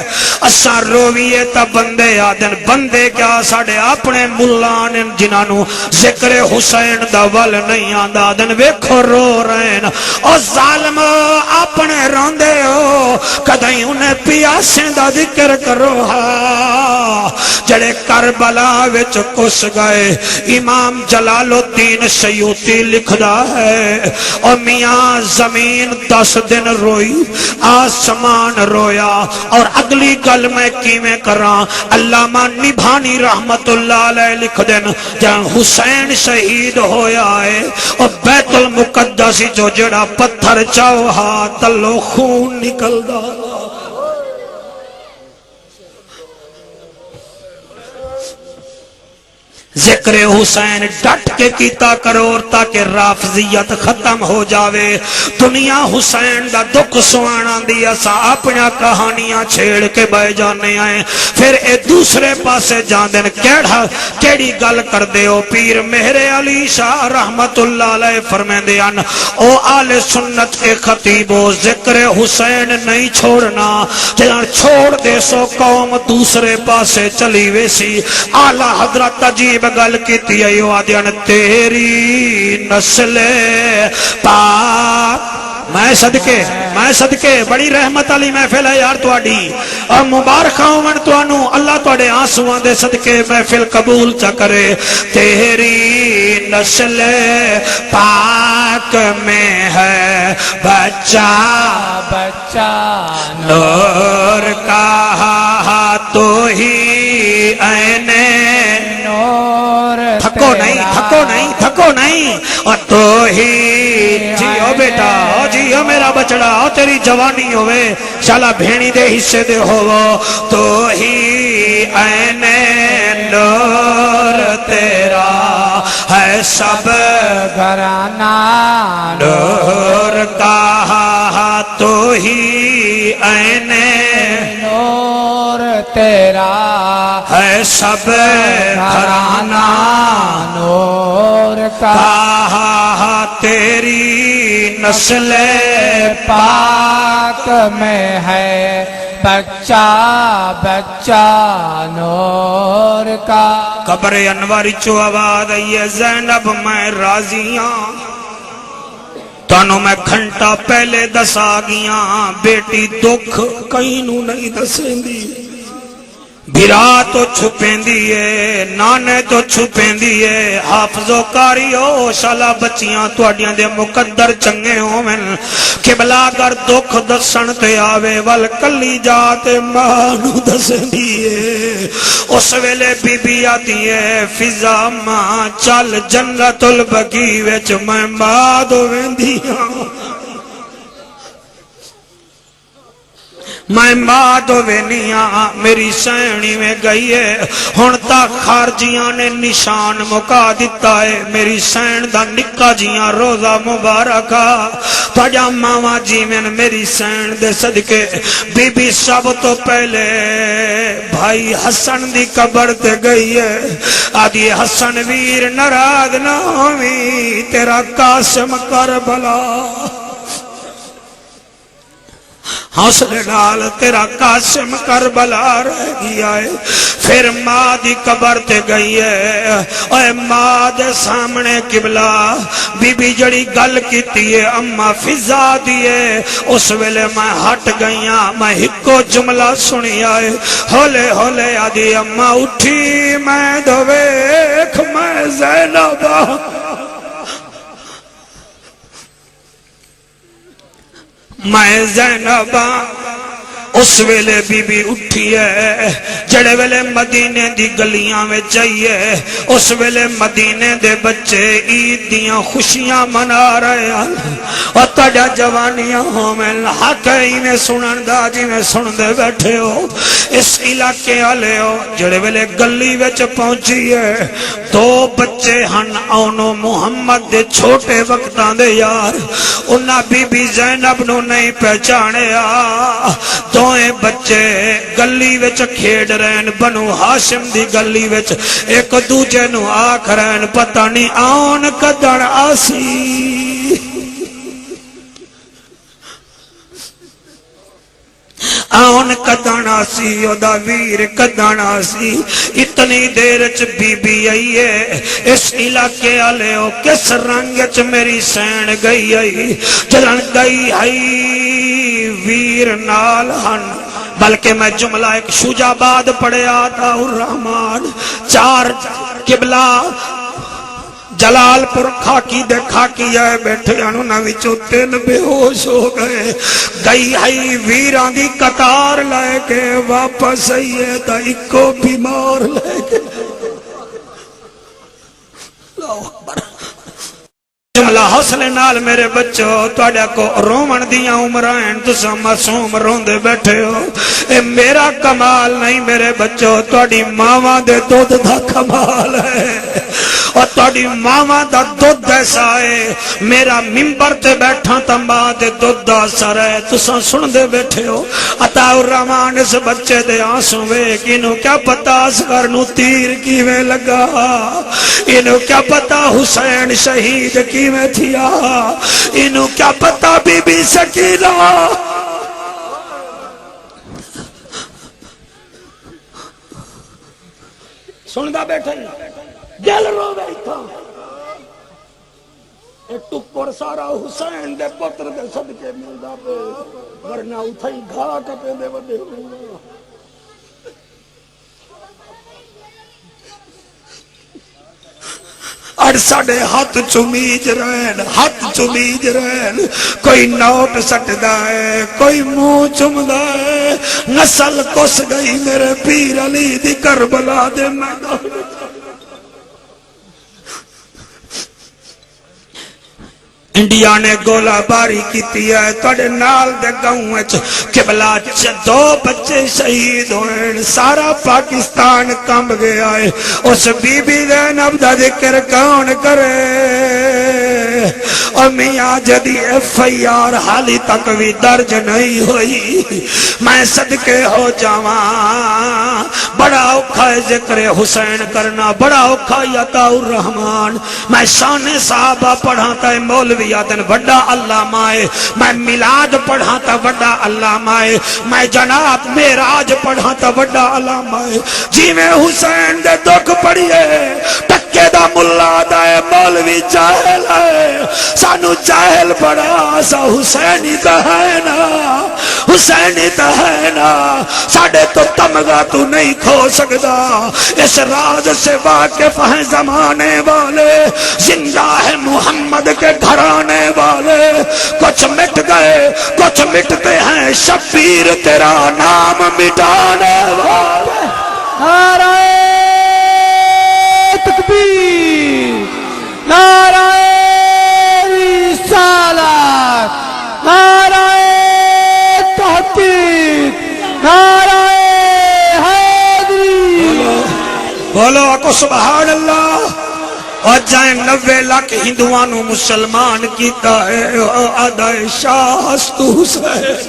اساں رویے تا بندے آدن بندے کیا ساڑے اپنے ملان جنہاں نو ذکر حسین دا ول نہیں آندا دن ویکھو رو رہے نا او ظالم اپنے روندے ہو کدیں انہیں پیاسیں دا ذکر کرو جڑے کربلا وچ کس گئے امام جلال الدین سیوطی لکھدا ہے اور میاں زمین 10 دن روئی آسمان رویا اور اگلی گل میں کیویں کراں علامہ نبھانی رحمت اللہ علیہ لکھ دین جہاں حسین شہید ہویا ہے اور بیت المقدس جو جڑا پتھر چاہا تلو خون نکل دا ذکر حسین ڈٹ کے کیتا کرو تاکہ رافضیت ختم ہو جاوے دنیا حسین دا دکھ سوانا دی اسا اپنا کہانیاں چھیڑ کے بہ جانے آئیں پھر اے دوسرے پاسے جاندن کیڑی گل کر دے او پیر مہر علی شاہ رحمت اللہ علیہ فرمین دیان او آل سنت کے خطیبو ذکر حسین نہیں چھوڑنا جہاں چھوڑ دے سو قوم دوسرے پاسے چلی ویسی آلہ حضرت عجیب گل کیتی ہے یو آدیان تیری نسل پاک میں صدقے بڑی رحمت علی محفل ہے یار تواڈی اور مبارک ہوں توانو اللہ تواڈے آنسواں دے صدقے محفل قبول چا کرے تیری نسل پاک میں ہے بچہ نور کا تو ہی عین تھکو نہیں اور تو ہی جیو بیٹا جیو میرا بچڑا تیری جوانی ہوئے شالا بھینی دے حصے دے ہو تو ہی عین نور تیرا ہے سب گھرانہ نور کا تو ہی عین نور تیرا ہے سب گھرانہ نور کا تیری نسل پاک میں ہے بچہ نور کا قبر انواری چو آواز آئیے زینب میں راضیاں تانوں میں گھنٹا پہلے دسا گیاں بیٹی دکھ کہیں نو نہیں دسیں دی بھرا تو چھپیں دیئے نانے تو چھپیں دیئے حافظو کاریو شالا بچیاں توڑیاں دے مقدر چنگے ہوں من قبلہ گر دکھ دسن تے آوے والکلی جاتے مانو دسیں دیئے اس ویلے بی بی آتی ہے فضا ماں چل جنت البقیع وچ میں مادو ویندیاں میں مادو وینیاں میری سینی میں گئی ہے ہن تک خارجیاں نے نشان مکا دیتا ہے میری سین دا نکا جیاں روزہ مبارکہ تجا ماما جی میں میری سین دے صدقے بی بی سب تو پہلے بھائی حسن دی قبر تے گئی ہے آدھی حسن ویر ناراض نہ ہوئی تیرا قاسم کربلا حوصلے نال تیرا قاسم کربلا رہ گیا ہے پھر ماں دی قبر تے گئی ہے اے ماں دے سامنے قبلہ بی بی جڑی گل کیتی ہے اما فضا دیئے اس ویلے میں ہٹ گئیاں میں ہکو جملہ سنی آئے ہولے ہولے آدھی اما اٹھی میں دویکھ میں زینبہ میں زینبہ اس ویلے بی بی اٹھی ہے جڑے ویلے مدینے دی گلیاں میں چاہیے اس ویلے مدینے دے بچے عید دیاں خوشیاں منا رہے ہیں اور تجا جوانیاں ہوں میں حق ہی میں سنن دا جی میں سن دے بیٹھے ہو اس علاقے آلے ہو جڑے ویلے گلی وچ پہنچی ہے دو بچے ہن اونو محمد دے چھوٹے وقتاں دے یار انہاں بی بی زینب نو نہیں پہچانے دوئے بچے گلی وچ کھیڑ رہن بنو ہاشم دی گلی وچ ایک دوجے نو آکھ رہن پتہ نہیں آن کدن آسی آن کدن آسی او دا ویر کدن آسی اتنی دیر چ بی بی آئی ہے اس علاقے آلے ہو کس رنگ چ میری سین گئی آئی جلن گئی آئی ویر نال ہن بلکہ میں جملہ ایک شجاباد پڑھیا تھا الرحمن چار قبلہ جلال پور کھاکی دے کھاکی آئے بیٹھے انہوں نہ وچوں 3 بے ہوش ہو گئے گئی ہے ویران دی قطار لے کے واپس آئیے تا اکو بیمار لے کے اللہ اکبر جملہ حوصلے نال میرے بچوں توڑے کو رومن دیاں عمرائن تسا معصوم روندے بیٹھے ہو اے میرا کمال نہیں میرے بچوں توڑی ماما دے دودھ دا کمال ہے اور توڑی ماما دا دودھ ایسا ہے میرا ممبر تے بیٹھا تا ماں دے دودھ دا سر ہے تسا سن دے بیٹھے ہو عطا الرحمن اس بچے دے آنسوں وے انہوں کیا پتا اصغر نو تیر کیویں لگا انہوں کیا پتا حسین شہید کیویں تھیا انہوں کیا پتا بی بی سکینہ سندہ بیٹھے دل رو بیٹھا ایک ٹکر سارا حسین دے پتر دے صدقے ملدا پے ورنہ اتھائی گھا کپے دے ودے ہوئے اور ساڑے ہاتھ چمیج رہن کوئی نوٹ سٹدا ہے کوئی منہ چمدا ہے نسل کس گئی میرے پیر علی دی کربلا دے میدان انڈیا نے گولہ باری کیتی ہے توڑے نال دے گاؤں وچ قبلہ 2 بچے شہید ہوئے سارا پاکستان کمب گیا ہے اس بی بی زینب دا ذکر کون کرے اور میاں جدی FIR حالی تک بھی درج نہیں ہوئی میں صدقے ہو جاواں بڑا اوکھا ہے ذکر حسین کرنا بڑا اوکھا عطا الرحمن میں شان صحابہ پڑھاتا ہے مولوی دن بڑا علامہ ہے میں میلاد پڑھاتا بڑا علامہ ہے میں جناب معراج پڑھاتا بڑا علامہ ہے جی میں حسین دے دکھ پڑھئے ٹکے دا ملا دائے مولوی جاہل ہے سانو جاہل بڑا سا حسینی تا ہے نا ساڑے تو تمغہ تو نہیں کھو سکتا اس راز سے واقف ہیں زمانے والے زندہ ہے محمد کے گھرانے والے کچھ مٹ گئے کچھ مٹتے ہیں شبیر تیرا نام مٹانے والے نعرہ تکبیر نعرہ رسالت نعرہ تحقیق نعرہ حیدری بولو آکو سبحان اللہ اور جائیں 90 لاکھ ہندوانوں مسلمان کیتا ہے آدھائے شاہ ہستو حسین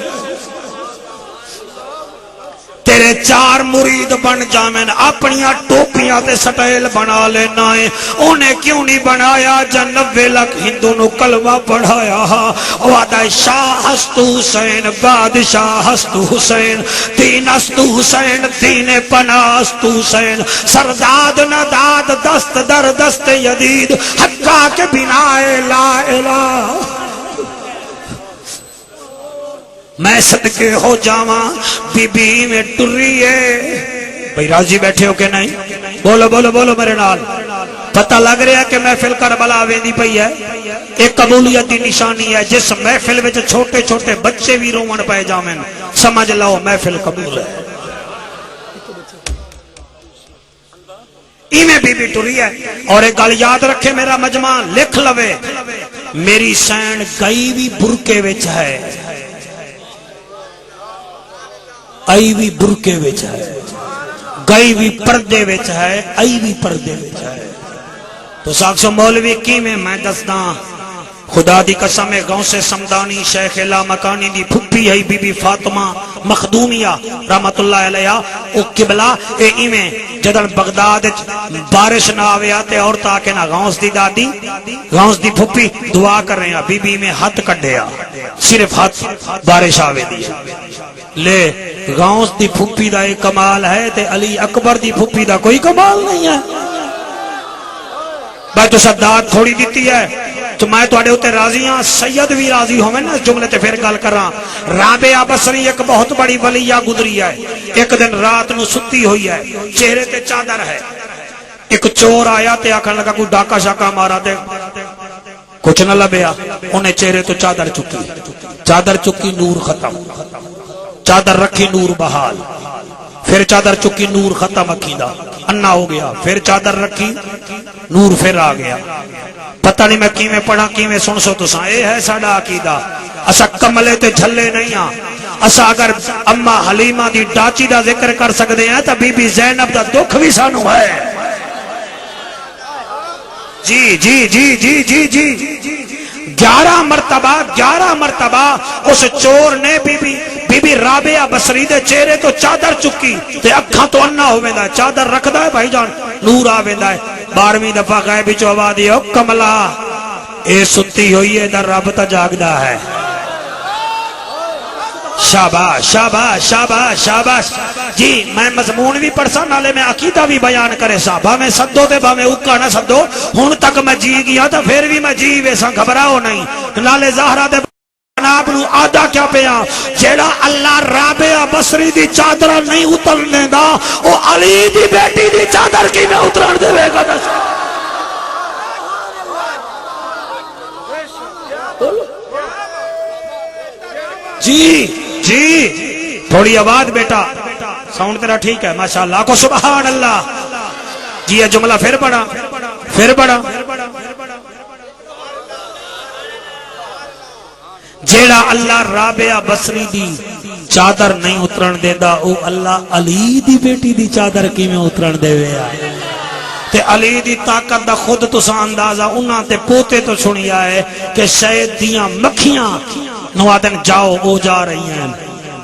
تیرے 4 مرید بن جامن اپنیاں ٹوپیاں تے سٹیل بنا لینا ہے انہیں کیوں نہیں بنایا جن 90 لاکھ ہندو نو کلمہ پڑھایا وعدہ شاہ ہستو حسین بادشاہ ہستو حسین دین ہستو حسین دین پناہ ہستو حسین سرداد نداد دست در دست یدید حقا کے بنا لا الہ میں صدقے ہو جاواں بی بی میں ٹری ہے بھئی راضی بیٹھے ہو کہ نہیں بولو بولو بولو میرے نال پتہ لگ رہا ہے کہ محفل کربلا ویندی پئی ہے ایک قبولیت دی نشانی ہے جس محفل وچ چھوٹے چھوٹے بچے بھی رومن پے جاویں سمجھ لو محفل قبول ہے ایمیں بی بی ٹری ہے اور ایک گل یاد رکھے میرا مجمع لکھ لوے میری سین گئی بھی برکے وچ ہے آئی بھی برکے وچ ہے گئی بھی پردے وچ ہے آئی بھی پردے وچ ہے تو ساکسو مولوی کی میں دستاں خدا دی قسم غوث سمدانی شیخ لا مکانی دی پھپی ہے بی بی فاطمہ مخدومیہ رحمت اللہ علیہ او قبلہ اے ایمیں جدن بغداد بارش نہ آوے آتے اور تاکہ نہ غوث دی دادی غوث دی پھپی دعا کر رہے ہیں بی بی میں ہاتھ کڈیا صرف ہاتھ بارش آوے دی لے غوث دی پھپی دا ایک کمال ہے تے علی اکبر دی پھپی دا کوئی کمال نہیں ہے بھائی تو صداد تھوڑی دیتی ہے تو میں تواڈے اوتے راضی ہاں، سید بھی راضی ہوویں نا اس جملے تے پھر گل کراں۔ رابعہ بصری ایک بہت بڑی ولیہ گزری ہے، ایک دن رات نو ستی ہوئی ہے، چہرے تے چادر ہے، ایک چور آیا تے آکھن لگا کوئی ڈاکا شاکا مارا تے کچھ نہ لبیا، انہیں چہرے تو چادر چکی نور ختم، چادر رکھی نور بحال، پھر چادر چکی نور ختم اکھی دا انا ہو گیا، پھر چادر رکھی نور پھر آ گیا۔ پتہ نہیں میں کیویں پڑھا کیویں سن سو تساں، اے ہے ساڈا عقیدہ۔ اسا کملے تے جھلے نہیں ہاں، اسا اگر اما حلیمہ دی ڈاچی دا ذکر کر سکدے ہیں تے بی بی زینب دا دکھ بھی سانو ہے۔ جی جی جی جی جی جی 11 مرتبہ اس چور نے بی بی رابعہ بصری دے چہرے تو چادر چکی تے اکھاں تو انا ہوویندا ہے، چادر رکھدا ہے بھائی جان نور آویندا ہے۔ 12ویں دفعہ غیب وچ آواز دی او کملا اے ستی ہوئی ہے تے رب تا جاگدا ہے۔ شاباش شاباش شاباش شاباش جی، میں مضمون بھی پڑھسا نالے میں عقیدہ بھی بیان کرے سا، بھاویں سدو تے بھاویں اوکا نہ سدو، ہن تک میں جی گیا تو پھر بھی میں جی ویسا، گھبراؤ نہیں۔ نالے زہرا دے جناب نو آدھا کیا پیا، جیڑا اللہ رابعہ بصری دی چادر نہیں اترن دیندا او علی دی بیٹی دی چادر کی میں اترن دے گا۔ جی جی تھوڑی آواز بیٹا، ساؤنڈ تیرا ٹھیک ہے ماشاءاللہ کو سبحان اللہ۔ جی یہ جملہ پھر پڑھا جیڑا اللہ رابعہ بصری دی چادر نہیں اترن دیندا او اللہ علی دی بیٹی دی چادر کیویں اترن دے وے تے علی دی طاقت دا خود تساں اندازہ انہاں تے پوتے تو سنیا ہے کہ شاید دیاں مکھیاں نوادن جاؤ وہ جا رہی ہیں،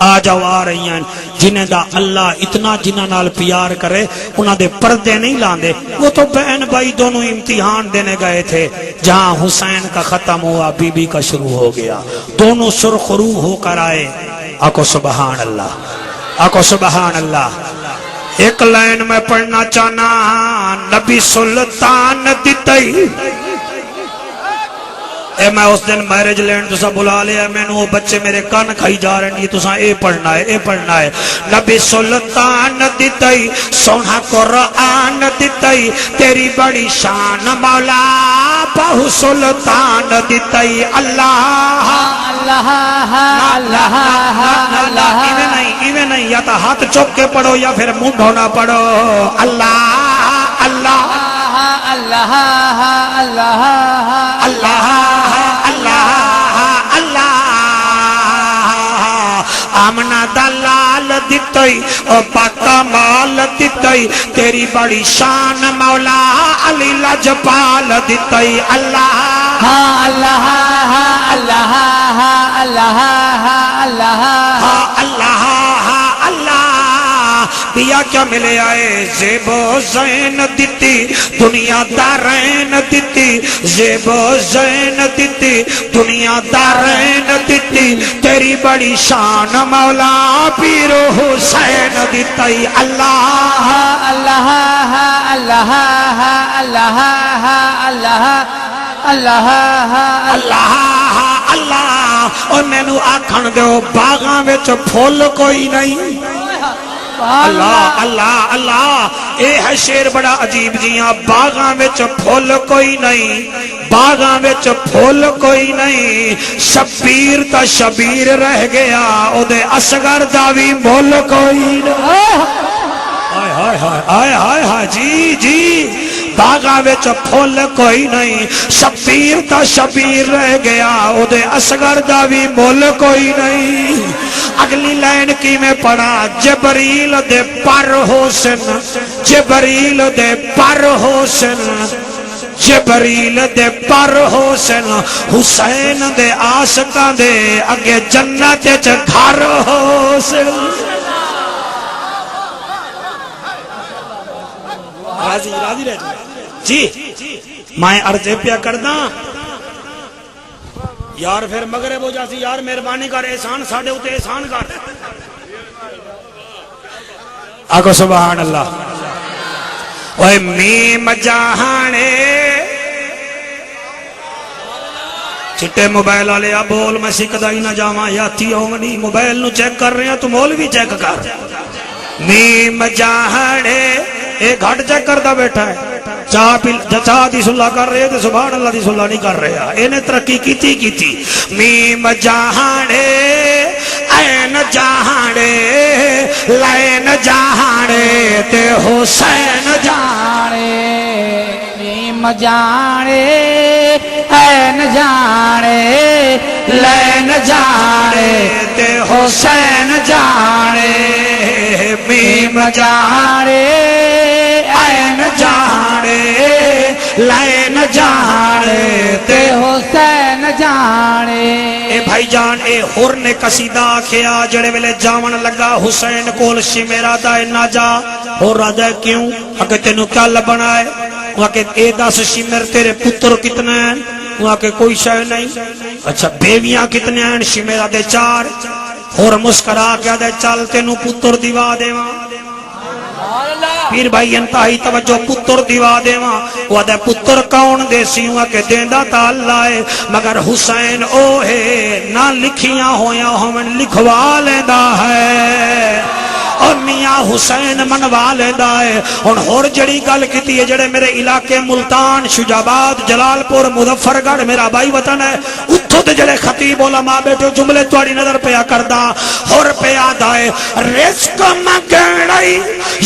آ جاؤ آ رہی ہیں، جنہیں دا اللہ اتنا جنہ نال پیار کرے انہاں دے پردے نہیں لاندے۔ وہ تو بہن بھائی دونوں امتحان دینے گئے تھے، جہاں حسین کا ختم ہوا بی بی کا شروع ہو گیا، دونوں سرخ روح ہو کر آئے۔ آکو سبحان اللہ، آکو سبحان اللہ۔ ایک لائن میں پڑھنا چاہنا، نبی سلطان دتائی اے میں اس دن میرج لینڈ تو سا بلا لیا، میں نو بچے میرے کان کھائی جا رہے ہیں، یہ تو سا اے پڑھنا ہے اے پڑھنا ہے۔ نبی سلطان دتائی سونا قرآن دتائی، تیری بڑی شان مولا بہو سلطان دتائی۔ اللہ اللہ اللہ اللہ، ایویں نہیں، یا تو ہاتھ چوک کے پڑھو یا پھر منہ دھونا پڑھو۔ اللہ اللہ اللہ اللہ اللہ آمنا دلال دتائی او پاکا مال دتائی، تیری بڑی شان مولا علی لجپال دتائی۔ اللہ اللہ اللہ اللہ اللہ اللہ اللہ بیا کیا ملے آئے، زیب و زین دتی دنیا دارین دتی، زیب و زین دتی دنیا دارین دتی، تیری بڑی شان مولا پیر حسین دتی۔ اللہ اللہ اللہ اللہ اللہ اللہ اللہ اللہ۔ اور میں نو آکھن دیو باغاں وچ پھول کوئی نہیں۔ اللہ اللہ اللہ، اے ہے شیر بڑا عجیب جیاں، باغاں وچ پھول کوئی نہیں، باغاں وچ پھول کوئی نہیں، شبیر تا شبیر رہ گیا، او دے اصغر دا وی مول کوئی نہیں۔ ہائے ہائے ہائے ہائے ہائے جی جی، باغاں وچ پھول کوئی نہیں، شبیر تا شبیر رہ گیا، او دے اصغر دا وی مول کوئی نہیں۔ اگلی لائن کی میں پڑھا، جبریل دے پر حسن، جبریل دے پر حسن، جبریل دے پر حسن، حسین دے عاشقاں دے اگے جنت وچ گھر حسن۔ راضی راضی رہ جی، میں عرض پیا کردا یار، پھر مغرب ہو جاسی یار، مہربانی کر احسان ساڈے اوتے احسان کر۔ آکو سبحان اللہ۔ اوے میم جہانے چٹے موبائل والے آ بول میں سکھدا ہی نہ جاواں یاتی ہونی موبائل نو چیک کر رہے ہیں تو مولوی چیک کر میم جاہڑے اے گھٹ چیک کردا بیٹھا ہے چاہ دی صلح کر رہے تھے سبحان اللہ دی صلح نہیں کر رہا انہیں ترقی کیتی میم جاہڑے این جاہڑے لین جاہڑے تے حسین جانے میم جانے این جانے لین جانے تے حسین جانے میم جانے این جانے لین جانے تے حسین جانے اے بھائی جان اے ہور نے قصیدہ آکھیا جڑے ویلے جاون لگا حسین کول شمیرا دا نہ جا ہور راجا کیوں اگر تینوں کیا لبنا ہے وہاں کہ اے دس شمر تیرے پتر کتنے ہیں وہاں کہ کوئی شے نہیں اچھا بیویاں کتنے ہیں شمیرا دے 4 اور مسکرا کیا دے چل تینوں پتر دیوا دیواں پیر بھائی انتہائی توجہ پتر دیوا دیواں وہ دے پتر کون دے سیواں کہ دیندہ تا اللہ ہے مگر حسین او ہے نہ لکھیاں ہویاں ہمیں لکھوا لیندہ ہے اور میاں حسین منوا لیندہ ہے اور ہور جڑی گل کیتی ہے جڑے میرے علاقے ملتان شجاباد جلال پور مظفرگڑھ میرا بھائی وطن ہے اتھو تے جڑے خطیب علماء بیٹھے جملے توڑی نظر پیا کردہ اور پیا دائے رزق مگڑئی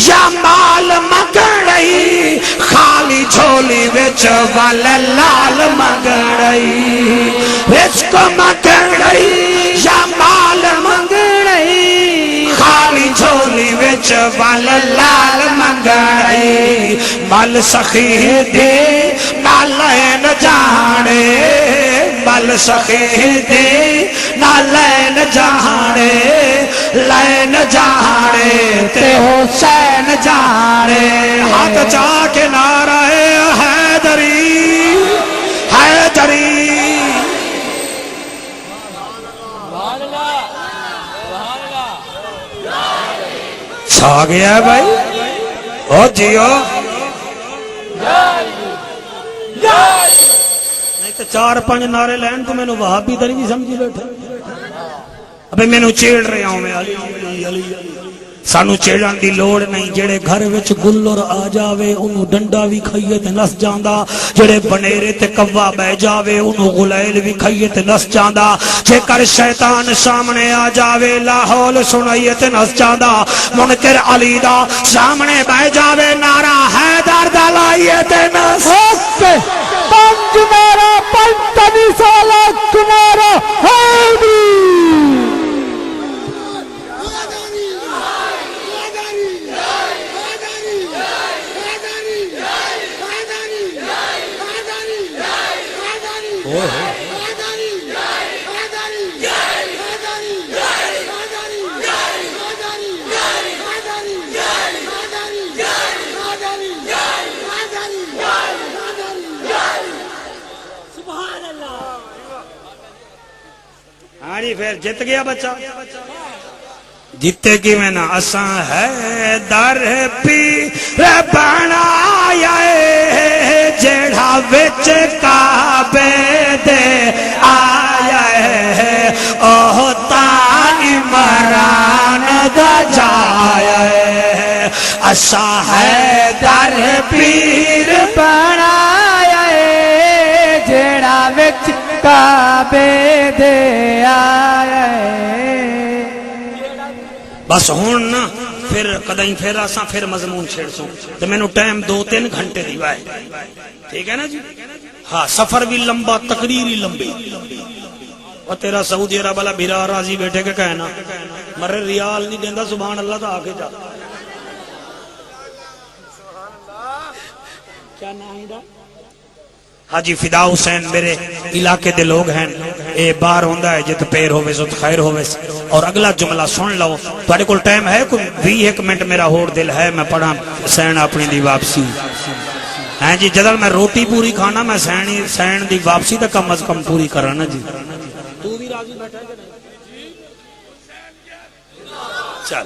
یا مال مگڑئی خالی جھولی وچ والے لال مگڑئی رزق مگڑئی یا مال مگڑئی خالی جھولی وچ والے لال مگڑئی مال سخی دے نالین جانے مال سخی دے نالین جانے لین جانے تے حسین جانے ہاتھ چاہ کے نعرہ حیدری حیدری چھا گیا ہے بھائی او جیو نہیں تو 4-5 نعرے لین تو میں نے وہاں بھی دری بھی سمجھی بیٹھا ابھی میں نے چیڑ رہا ہوں میں علی علی علی سانو چیڑان دی لوڑ نہیں جڑے گھر وچ گلر آ جاوے انہوں ڈنڈا بھی کھائیے تے نس جاندہ جڑے بنیرے تے کوا بہ جاوے انہوں غلیل بھی کھائیے تے نس جاندہ جے کر شیطان سامنے آ جاوے لاحول سنائیے تے نس جاندہ منکر علی دا سامنے بہ جاوے نعرہ حیدر دا لائیے تے نس پنج میرا پنتنی سالہ تمہارا حیدری ہاں جی پھر جت گیا بچہ جتے کی میں نا اساں ہے در پیر بنایا جڑا وچ کعبے دے آیا ہے اوہ تا عمران دا جایا ہے اساں ہے در پیر بنایا جڑا وچ کعبے دے آیا بس ہون نا پھر قدائیں پھر آساں پھر مضمون چھیڑ سوں تو میں نے ٹائم 2-3 گھنٹے دیوائے ٹھیک ہے نا جی ہاں سفر بھی لمبا تقریری لمبی اور تیرا سعودی عرب والا بھیرا راضی بیٹھے کے کہنا مرے ریال نہیں دیندہ سبحان اللہ تا آکے جا کیا نام دا حاجی فدا حسین میرے علاقے دے لوگ ہیں اے بار ہوندہ ہے جت پیر ہوئے سو خیر ہوئے اور اگلا جملہ سن لو تھوڑے کول ٹائم ہے کوئی 21 منٹ میرا ہور دل ہے میں پڑھا سین اپنی دی واپسی ہیں جی جدل میں روٹی پوری کھانا میں سین دی واپسی تک کم از کم پوری کرانا جی تو بھی راضی بیٹھا ہے کہ نہیں چل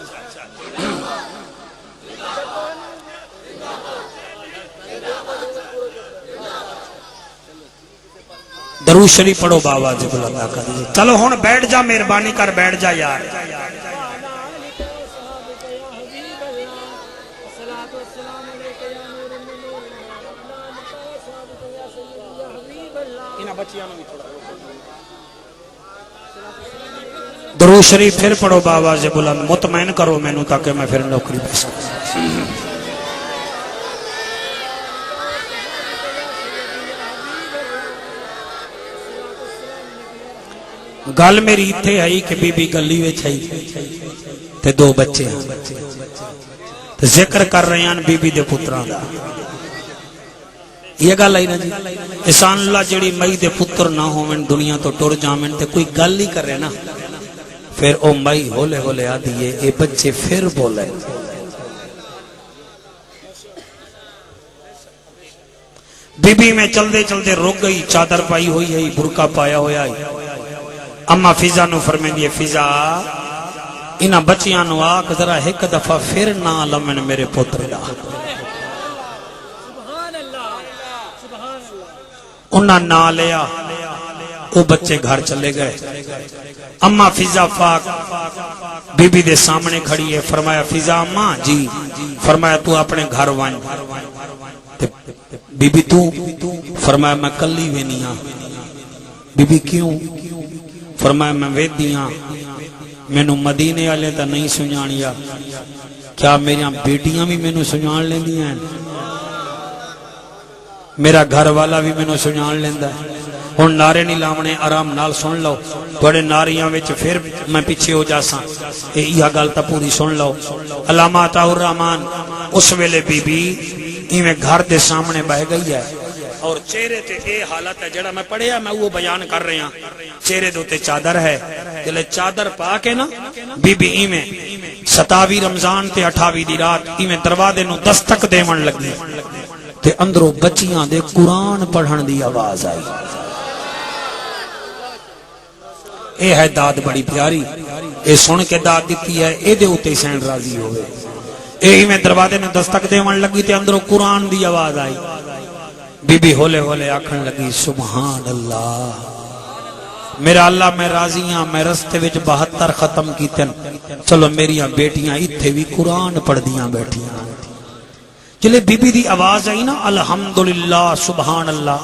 درود شریف پڑھو بابا جی بلند کر دیجئے. چلو ہن بیٹھ جا، مہربانی کر بیٹھ جا یار. درود شریف پھر پڑھو بابا سے بلند، مطمئن کرو مینوں تاکہ میں پھر نوکری پہ سکوں. گل میری اتھے آئی کہ بی بی گلی وچ آئی تے دو بچے ہیں تے ذکر کر رہے ہیں بی بی دے پتراں دا. یہ گل آئی نا جی، احسان اللہ جڑی مئی دے پتر نہ ہوویں دنیا تو ٹر جاویں تے کوئی گل ہی کرے نا، پھر او مئی ہولے ہولے آ دیئے اے بچے پھر بولے. بی بی میں چلدے چلدے رک گئی، چادر پائی ہوئی ہے، برقع پایا ہویا ہے. اما فضا نو فرمیندی ہے فضا انہاں بچیاں نو آکھ ذرا ایک دفعہ پھر نہ لمن میرے پتر دا. انہاں نہ لیا، وہ بچے گھر چلے گئے. اما فضا پاک بی بی دے سامنے کھڑی ہے. فرمایا فضا اماں جی، فرمایا تو اپنے گھر وائیں. بی بی تو؟ فرمایا میں کلی وینی ہاں. بی بی کیوں؟ فرمایا میں ویدیاں مینوں مدینے والے تا نہیں سنجانیا، کیا میریاں بیٹیاں بھی مینوں سنجان لیندیاں ہیں؟ میرا گھر والا بھی مینوں سنجان لیندا ہے. ہن نعرے نہیں لاونے، آرام نال سن لو. تھوڑے ناریاں وچ پھر میں پیچھے ہو جاساں، یہ گل تا پوری سن لو. علامہ عطا الرحمان اس ویلے بی بی ایویں گھر دے سامنے بہ گئی ہے اور چہرے تے اے حالت ہے جڑا میں پڑھیا میں وہ بیان کر رہے ہاں. چہرے دے تے چادر ہے، جلے چادر پا کے نا بی بی ایویں 27 رمضان تے 28 دی رات ایویں دروازے نو دستک دیون لگی تے اندروں بچیاں دے قرآن پڑھن دی آواز آئی. اے ہے داد بڑی پیاری، اے سن کے داد دیتی ہے، اے دے اوتے سین راضی ہوئے. اے میں دروازے نے دستک دیون لگی تے اندروں قرآن دی آواز آئی. بی بی ہولے ہولے آکھن لگی سبحان اللہ، میرا اللہ میں راضی ہاں، میں رستے وچ 72 ختم کیتن، چلو میریاں بیٹیاں ایتھے بھی قرآن پڑھ دیاں بیٹھیاں. جلے بی بی دی آواز آئی نا الحمدللہ سبحان اللہ،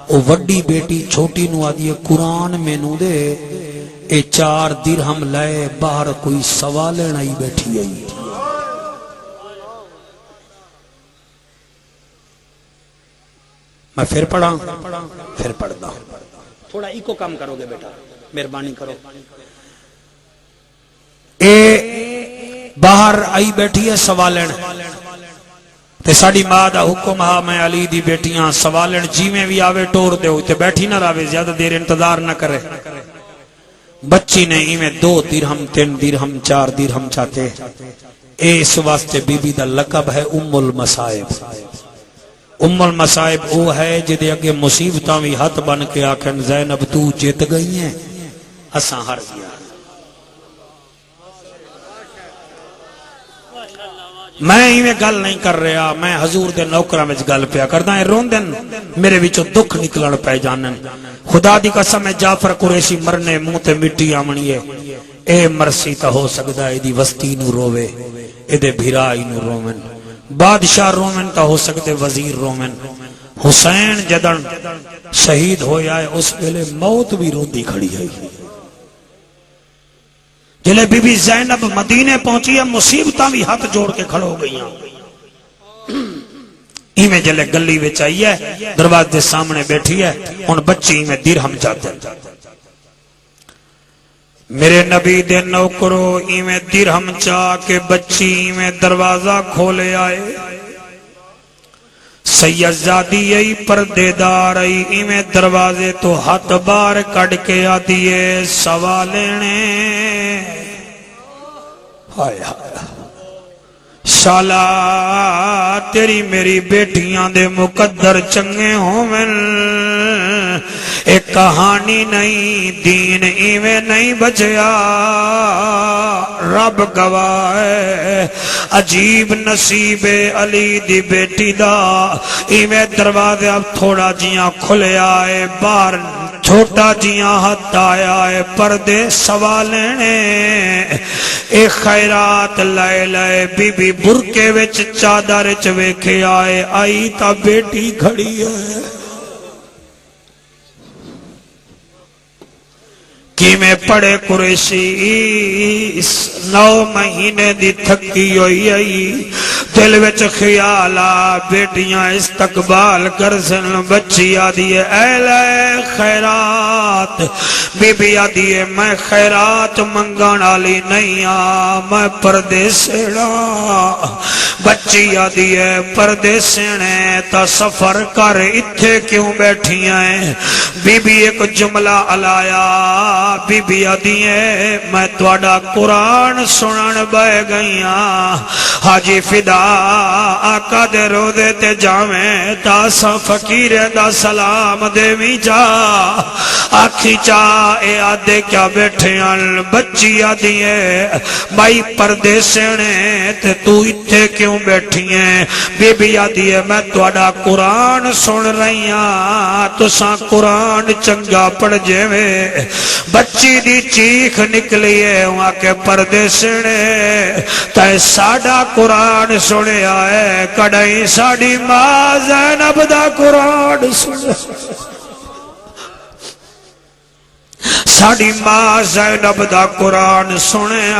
او وڈی بیٹی چھوٹی نو آدھی قرآن مینوں دے. اے 4 درہم لائے باہر کوئی سوالن آئی بیٹھی آئی. میں پھر پڑھا، پھر پڑھتا ہوں. تھوڑا ایکو کام کرو گے بیٹا، مہربانی کرو. اے باہر آئی بیٹھی ہے سوالن تے ساڑی ماں دا حکم ہا میں علی دی بیٹیاں سوالن جیویں بھی آوے ٹور دے ہوتے بیٹھی نہ راوے، زیادہ دیر انتظار نہ کرے. بچی نے ایویں 2 درہم 3 درہم 4 درہم چاہتے. اس واسطے بی بی دا لقب ہے ام المصائب. ام المصائب وہ ہے جدے اگے مصیبتاں بھی ہاتھ بن کے آکھن زینب تو جیت گئی ہیں اساں ہار گیا. میں ایویں گل نہیں کر رہا، میں حضور دے نوکراں وچ گل پیا کردا. اے روندن میرے وچوں دکھ نکلن پے جانن. خدا دی قسم ہے جعفر قریشی مرنے منہ تے مٹی آمنی ہے. اے مرسی تا ہو سکدا اے دی وستی نو روے، اے دے بھرائی نو رومن. بادشاہ رومن تا ہو سکتے وزیر رومن. حسین جدن شہید ہویا ہے اس پہلے موت بھی روندی کھڑی ہے. جلے بی بی زینب مدینے پہنچی ہے مصیبتاں بھی ہاتھ جوڑ کے کھڑو ہو گئی ہیں. ایویں جلے گلی وچ آئی ہے دروازے دے سامنے بیٹھی ہے. ان بچی ایویں درہم چاہتے میرے نبی دے نوکرو ایویں درہم چاہ کے بچی ایویں دروازہ کھولے آئے. سیدزادی ای پردے دار ای ایویں دروازے تو ہاتھ بار کڑ کے آدیے سوالینے. ہائے ہائے شالا تیری میری بیٹیاں دے مقدر چنگے ہومن. ایک کہانی نہیں دین ایویں نہیں بچیا. رب گواہ ہے عجیب نصیب علی دی بیٹی دا ایویں دروازے اب تھوڑا جیاں کھلے آئے باہر چھوٹا جیاں ہاتھ آیا ہے پردے سوالنے اے خیرات لائے لائے بی بی برکے وچ چادر وچ ویکھے آئے آئی تا بیٹی کھڑی ہے کی میں پڑے قریشی 9 مہینے دی تھکی ہوئی آئی دل وچ خیالا بیٹیاں استقبال کرسن بچی آدھی ہے اے لے خیرات بی بی آدھی ہے میں خیرات منگان آلی نہیں میں پردیسیڑا بچی آدھی ہے پردیسینے تا سفر کر اتھے کیوں بیٹھی ہیں بی بی ایک جملہ علایا بی بی آدھی ہے میں توڑا قرآن سنن بے گئیاں حاجی فدا آقا دے روزے تے جاویں تاسا فقیر دا سلام دے وی جا آکھی چا اے آدھے کیا بیٹھے ان بچی آدھی ہے بائی پردے سینے تے تو اتھے کیوں بیٹھی ہیں بی بی آدھی ہے میں توڑا قرآن سن رہی ہاں تو ساں قرآن چنگا پڑھ جیوے بچی دی چیخ نکلی ہے وہاں کے پردے سنے تے ساڑا قرآن سنے آئے کڑائی ساڑی ماں زینب دا قرآن سنے ساڑی ماں زینب دا قرآن سنے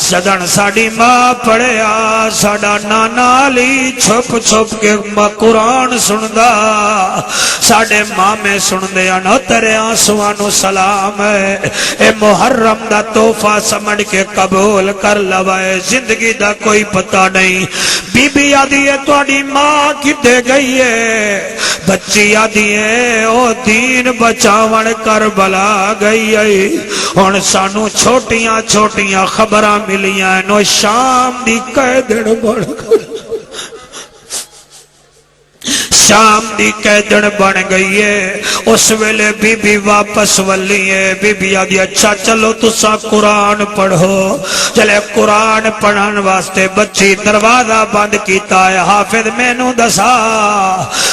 سدن ساڑی ماں پڑھے ساڑا نانا علی چھپ چھپ کے قرآن سندہ ساڑے ماں میں سندے انہو ترے آنسوانو سلام ہے اے محرم دا توفہ سمجھ کے قبول کر لوائے زندگی دا کوئی پتہ نہیں بی بی آدھی ہے توڑی ماں کدے گئی ہے بچی آدھی ہے او دین بچاون کربلا گئی ہے ان سانو چھوٹیاں چھوٹیاں خبراں ملیاں نو شام دی قیدن بڑھ گئی شام دی قیدن بن گئی ہے اس ویلے بی بی واپس ولی ہے بی بی آدھی اچھا چلو تسا قرآن پڑھو چلے قرآن پڑھن واسطے بچی دروازہ بند کیتا ہے حافظ میں نو دسا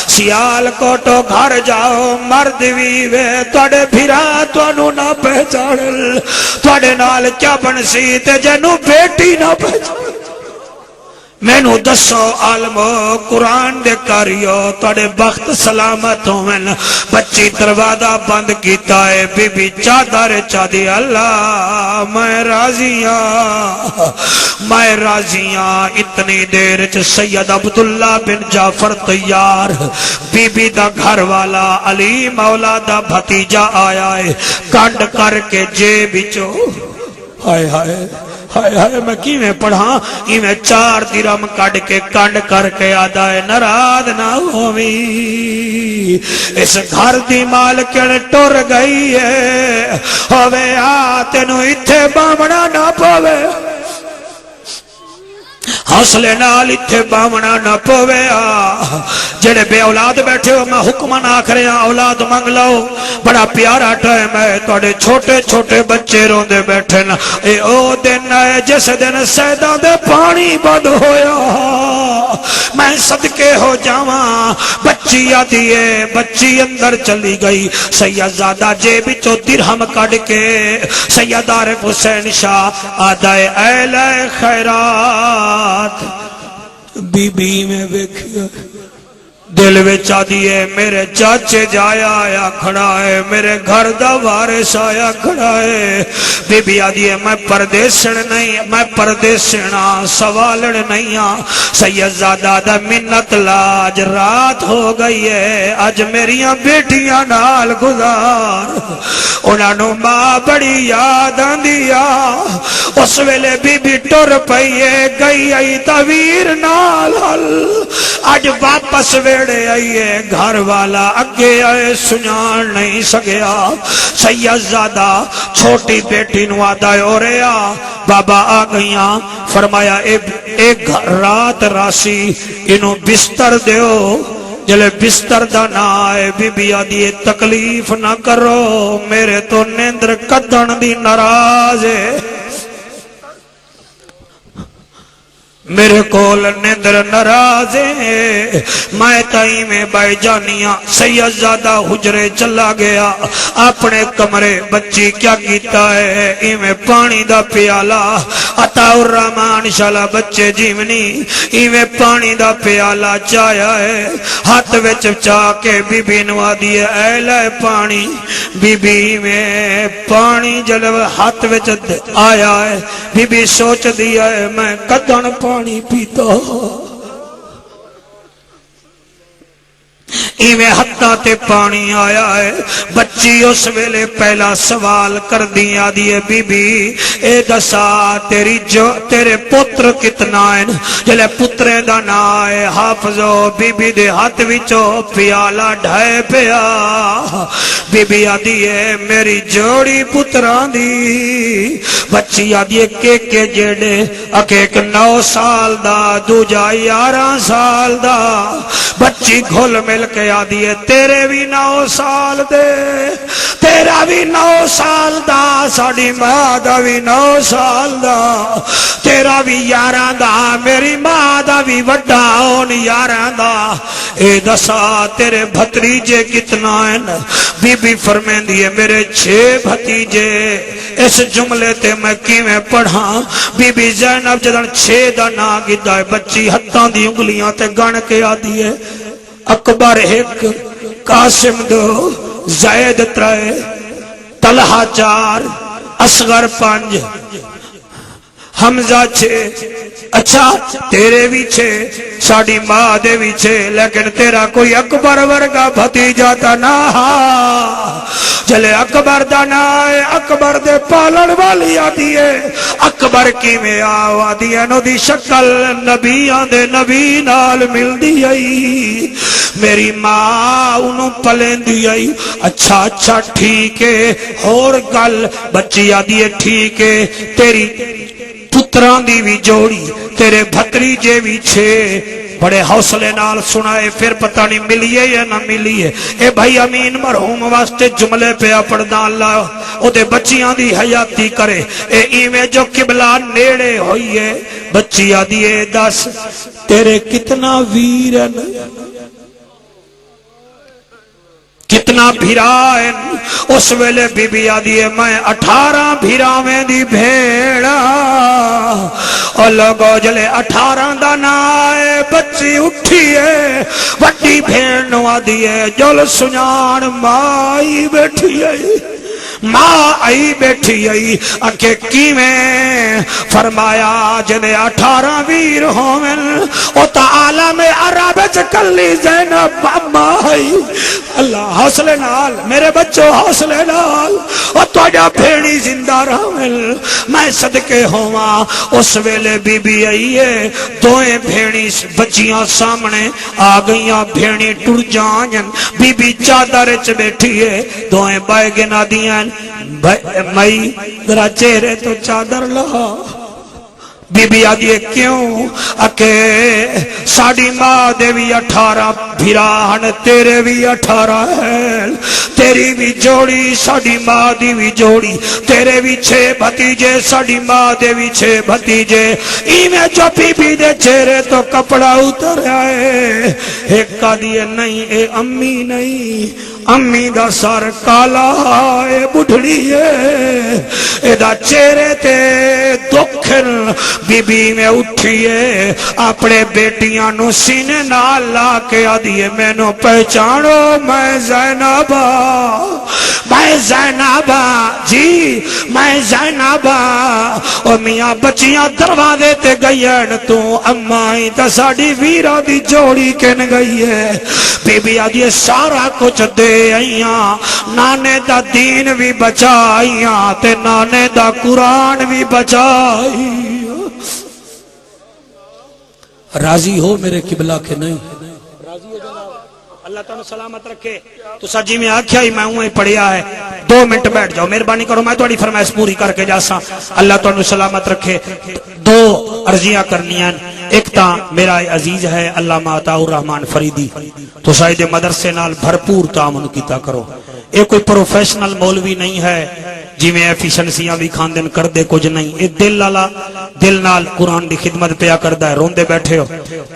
سیال کوٹو گھر جاؤ مرد ویوے توڑے بھیرا توانو نہ پہچانل توڑے نال کیا بنسی تے جنو بیٹی نہ پہچانل میں نو دسو عالمو قرآن دے کاریو توڑے بخت سلامت ہوئن بچی دروازہ بند کیتا ہے بی بی چادر چادی اللہ میں راضیاں اتنی دیر چ سید عبداللہ بن جعفر تیار بی بی دا گھر والا علی مولا دا بھتیجا آیا ہے کانڈ کر کے جیب چو ہائے ہائے ہائے ہائے میں کی میں پڑھا ہی میں 4 درہم کڑ کے کنڈ کر کے آدھا ہے نراض نہ ہوئی اس گھر دی مالکن ٹر گئی ہے ہوئے تینو اتھے بامنا نہ پوے حوصلے نال اتھے بامنا نہ پوے جڑے بے اولاد بیٹھے ہو میں حکم نہ کرے اولاد مانگ لو بڑا پیارا ٹائم ہے توڑے چھوٹے چھوٹے بچے روندے بیٹھے نا اے او دن ہے جس دن سیدہ دے پانی بند ہویا میں صدقے ہو جاواں بچی آدھی ہے بچی اندر چلی گئی سیدزادہ جیب چو درہم کڑ کے سید عارف حسین شاہ آدھا ہے اے لے خیرات بی بی میں بیکھیا دل وچ آدھی ہے میرے چاچے جایا آیا کھڑا ہے میرے گھر دا وارث آیا کھڑا ہے بی بی آدھی ہے میں پردیسن نہیں میں پردیسنا سوالن نہیں سیدزادہ دا منت لاج رات ہو گئی ہے آج میریاں بیٹیاں نال گزار انہاں نو ماں بڑی یاد آندیا اس ویلے بی بی ٹر پئیے گئی آئی تویر نال حل آج واپس ویڑے آئیے گھر والا اگے آئے سنان نہیں سگیا سیدزادہ چھوٹی بیٹی نو آدھائے ہو رہا بابا آ گئیاں فرمایا ایک رات راسی انہوں بستر دیو جلے بستر دا نہ آئے بی بی آدھی تکلیف نہ کرو میرے تو نیندر قدن دی ناراض ہے میرے کول نیندر ناراض ہے میں تائی میں بائی جانیاں سید زادہ حجرے چلا گیا اپنے کمرے بچی کیا کیتا ہے ایمیں پانی دا پیالہ عطا الرحمن شالا بچے جیمنی ایمیں پانی دا پیالہ چایا ہے ہاتھ وچ چاہ کے بی بی نوا دیے اے لائے پانی بی بی میں پانی جلو ہاتھ وچ آیا ہے بی بی سوچ دیا ہے میں کدن پانی پیتا ایویں ہتھاں تے پانی آیا ہے بچی اس ویلے پہلا سوال کر دیا دیے بی بی اے دسا تیرے پتر کتنا ہے جلے پترے دا نا ہے حافظو بی بی دے ہاتھ وچوں پیالہ ڈھائے پیا بی بی آدھی ہے میری جوڑی پتران دی بچی آدھی ہے کے جیڑے ایک 9 سال دا دوجا 11 سال دا بچی گھل مل کے آدھی ہے تیرے بھی 9 سال دے تیرا بھی 9 سال دا ساڑی ماں دا بھی 9 سال دا تیرا بھی 11 دا میری ماں دا بھی وڈا ہون 11 دا اے دسا تیرے بھتریجے کتنا ہے بی بی فرمین دیئے میرے 6 بھتیجے اس جملے تے میں کیویں پڑھا بی بی زینب جدن 6 دا نا گدہ ہے بچی ہتھاں دی انگلیاں تے گن کے آدھی ہے اکبر 1 قاسم 2 زید 3 طلحہ 4 اصغر 5 حمزہ 6 اچھا تیرے بھی 6 ساڑی ماں دے بھی 6 لیکن تیرا کوئی اکبر ورگا بھتیجا تا نہ جلے اکبر دا نا ہے اکبر دے پالن والی آدھی ہے اکبر کی میں آدھی ہے نو دی شکل نبیان دے نبی نال مل دی آئی میری ماں انہوں پلین دی آئی اچھا ٹھیک ہے اور گل بچی آدھی ہے ٹھیک ہے تیری پتران دی بھی جوڑی تیرے بھتریجے بھی 6 بڑے حوصلے نال سنائے پھر پتہ نہیں ملیے یا نہ ملیے اے بھائی امین مرحوم واسطے جملے پہ پڑھنا اللہ او دے بچیاں دی حیاتی کرے اے ایویں جو قبلہ نیڑے ہوئی ہے بچی آدھی ہے 10 تیرے کتنا ویرن کتنا بھیرائن اس ویلے بی بی آدھی ہے میں 18 بھیراویں دی بھیڑا اور لوگو جلے 18 دا نائے بچی اٹھی ہے وڈی بھیڑ نو آدھی ہے جل سنان مائی بیٹھی ہے ماں آئی بیٹھی آئی انکے کی میں فرمایا جنہیں 18 ویر ہومن او تا عالم عرب چکلی زینب اما آئی اللہ حوصلے نال میرے بچوں حوصلے نال او تو جا بھیڑی زندہ رہمن میں صدقے ہوا اس ویلے بی بی آئی ہے دوئیں بھیڑی بچیاں سامنے آگئیاں بھیڑی ٹر جائیں بی بی چادر چ بیٹھی ہے دوئیں بائے گنا دیاں مئی ذرا چہرے تو چادر لہا بی بی آدھی ہے کیوں اکے ساڑی ماں دے بھی 18 بھیراہن تیرے بھی 18 ہے تیری بھی جوڑی ساڑی ماں دی بھی جوڑی تیرے بھی 6 بھتیجے ساڑی ماں دے بھی 6 بھتیجے ایمیں جو بی بی دے چہرے تو کپڑا اتر آئے ایک کا دیئے نہیں اے امی نہیں امی دا سار کالا ہے بڑھڑی ہے ایدہ چہرے تے دکھن بی بی میں اٹھئے اپنے بیٹیاں نو سینے نال لا کے آدھئے میں نو پہچانو میں زینبا جی میں زینبا اور میاں بچیاں دروازے تے گئین تو امائی تا ساڑی ویرہ دی جوڑی کن گئی ہے بی بی آدھئے سارا کچھ دے آئیاں نانے دا دین بھی بچائیاں تے نانے دا قرآن بھی بچائیاں راضی ہو میرے قبلہ کے نہیں راضی ہو جناب اللہ تعالیٰ سلامت رکھے تو سجی میں آکھیا ہی میں ہوں پڑھیا ہے 2 منٹ بیٹھ جاؤ مہربانی کرو میں تھوڑی فرمائش پوری کر کے جاسا اللہ تعالیٰ سلامت رکھے 2 عرضیاں کرنیاں ایک تا میرا عزیز ہے علامہ عطا الرحمن فریدی تو شاید مدرسے نال بھرپور تعاون کیتا کرو یہ کوئی پروفیشنل مولوی نہیں ہے جی میں ایفیشنسیاں بھی کھاندن کر دے کچھ نہیں یہ دل لالا دل نال قرآن دی خدمت پیا کردا ہے، روندے بیٹھے ہو،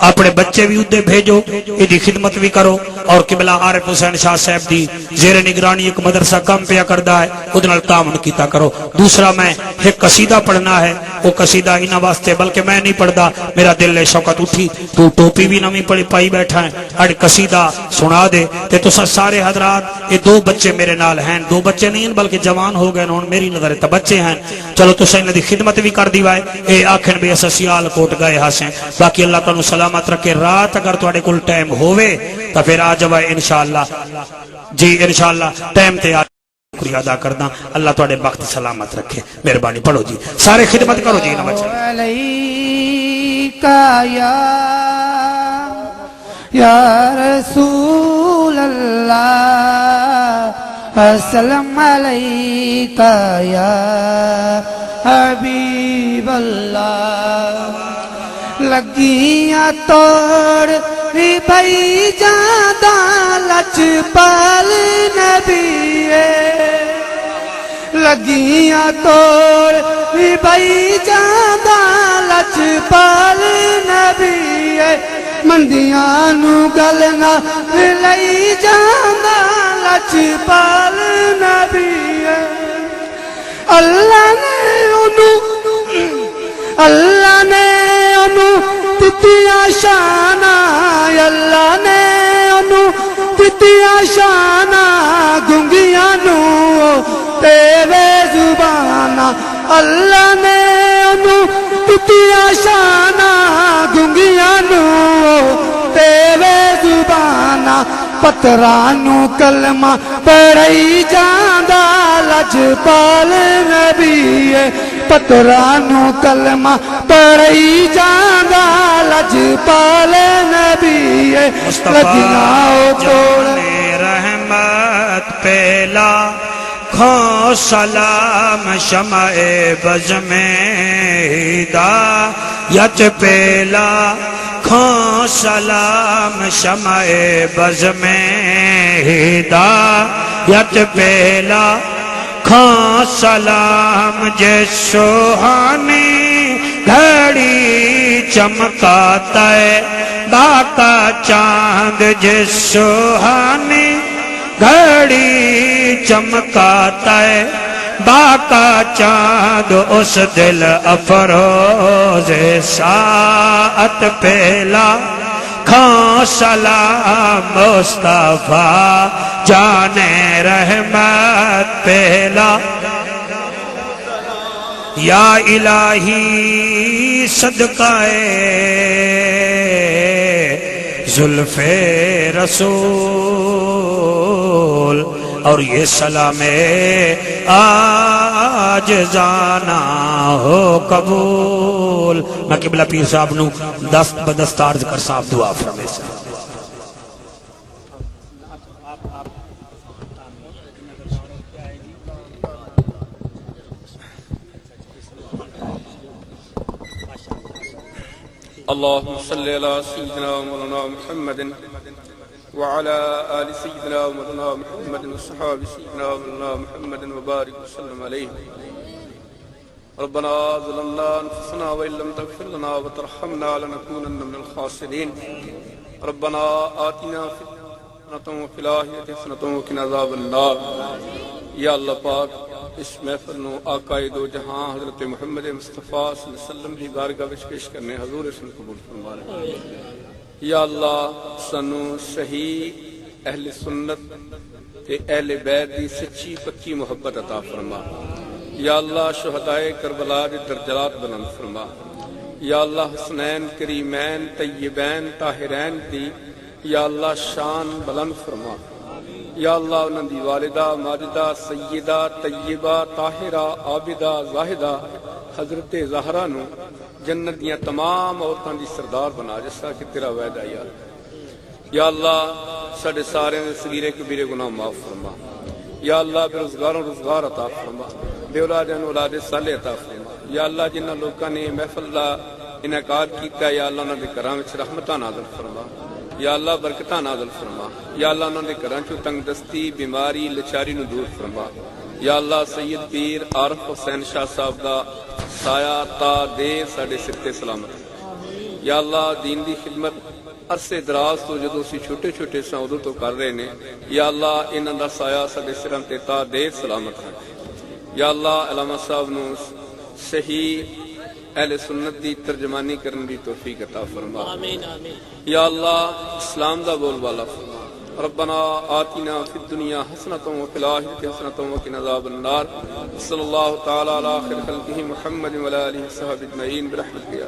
اپنے بچے بھی ادھے بھیجو، ایدی خدمت بھی کرو، اور قبلہ عارف حسین شاہ صاحب دی زیر نگرانی ایک مدرسہ کم پیا کردا ہے، ادھے نال تعاون کیتا کرو۔ دوسرا میں ایک قصیدہ پڑھنا ہے، وہ قصیدہ انہاں واسطے، بلکہ میں نہیں پڑھدا، میرا دل لے شوقت اٹھی، تو ٹوپی بھی نویں پائی بیٹھا ہے، اڑ قصیدہ سنا دے تے تساں سارے حضرات، یہ دو بچے میرے نال ہیں، دو بچے نہیں ہیں بلکہ جوان ہو گئے ہن میری نظر تے بچے ہیں، چلو تساں انہاں دی خدمت بھی کر دیوائے، اے آکھن بھی اساں سیال کوٹ گئے ہاسیں، باقی اللہ تعالیٰ سلامت رکھے، رات اگر تواڈے کول ٹائم ہووے تا پھر آ جاوے انشاءاللہ، جی انشاءاللہ ٹائم تے شکریہ ادا کردا، اللہ تواڈے وقت سلامت رکھے، مہربانی پڑھو جی، سارے خدمت کرو جی نہ بچے علیکہ یا رسول اللہ، السلام علیکہ یا حبیب اللہ، لگیاں توڑ بھئی جاندہ لجپال نبی، لگیاں توڑ بھئی جاندہ لجپال نبی، مندیاں نو گلنا لئی جاندہ لجپال نبی، اللہ نے انہوں تتیا شانہ، اللہ نے انہوں تتیا شانہ، گنگیاں نو تیرے زبانہ، اللہ نے انہوں تتیا شانہ، گنگیاں نو تیرے زبانہ، پترانو کلمہ پڑھائی جاندہ لجپال نبی، پترانو کلمہ پڑھائی جاندہ لجپال نبی، لجناؤ توڑ رحمت پہلا کھو سلام شمع بز میں ہدایت پہلا کھو سلام شمع بز میں ہدایت پہلا کھو سلام جے سوہانی گھڑی چمکاتا ہے باقا چاند جے سوہانی گھڑی چمکاتا ہے باقا چاند اس دل افروز ساعت پہلا کھو سلام مصطفیٰ جان رحمت پہلا، یا الہی صدقہ زلف رسول، اور یہ سلام آج جانا ہو قبول۔ میں قبلہ پیر صاحب نو دست بدست عرض کر صاحب دعا فرمائے سے اللهم صل على سيدنا مولانا محمد وعلى آل سيدنا مولانا محمد وصحاب سيدنا مولانا محمد وبارك وسلم عليه. ربنا ظلمنا أنفسنا وإن لم تغفر لنا وترحمنا لنكونن من الخاسرين. ربنا آتنا حسنة وفي الآخرة حسنة وقنا عذاب النار. یا اللہ پاک اس محفل نو آقا دو جہاں حضرت محمد مصطفیٰ صلی اللہ علیہ وسلم دی بارگاہ وچ پیش کرنے حضور اسن قبول فرما لے. یا اللہ سانو صحیح اہل سنت تے اہل بیت دی سچی پکی محبت عطا فرما. یا اللہ شہدائے کربلا دے درجات بلند فرما. یا اللہ حسنین کریمین طیبین طاہرین دی یا اللہ شان بلند فرما. یا اللہ انہاں دی والدہ ماجدہ سیدہ طیبہ طاہرہ عابدہ زاہدہ حضرت زہرا نو جنت دیاں تمام عورتاں دی سردار بنا جیسا کہ تیرا وعدہ یا اللہ. یا اللہ ساڈے سارے دے صغیرے کبیرے گناہ معاف فرما. یا اللہ بے روزگاروں روزگار عطا فرما. بے اولاداں نوں اولاد صالح عطا فرما. یا اللہ جنہاں لوکاں نے محفل دا انعقاد کیتا یا اللہ انہاں دے گھراں وچ رحمتاں نازل فرما. یا اللہ برکتاں نازل فرما. یا اللہ انہاں دے گھراں چوں تنگ دستی بیماری لچاری نو دور فرما. یا اللہ سید پیر عارف حسین شاہ صاحب دا سایہ تا دیر ساڈے سر تے سلامت ہے۔ یا اللہ دین دی خدمت عرصے دراز تو جدوں اسی چھوٹے چھوٹے ساں ادوں تو کر رہے نے، یا اللہ انہاں دا سایہ ساڈے سراں تے تا دیر سلامت ہے۔ یا اللہ علامہ صاحب نو صحیح اہل سنت دی ترجمانی کرنے دی توفیق عطا فرما۔ یا اللہ اسلام دا بول بالا فرما۔ ربنا آتنا فی الدنیا حسنۃ وفی الآخرۃ حسنۃ وقنا عذاب النار۔ صلی اللہ تعالی علی خیر خلقہ محمد وعلی آلہ وصحبہ اجمعین برحمتک یا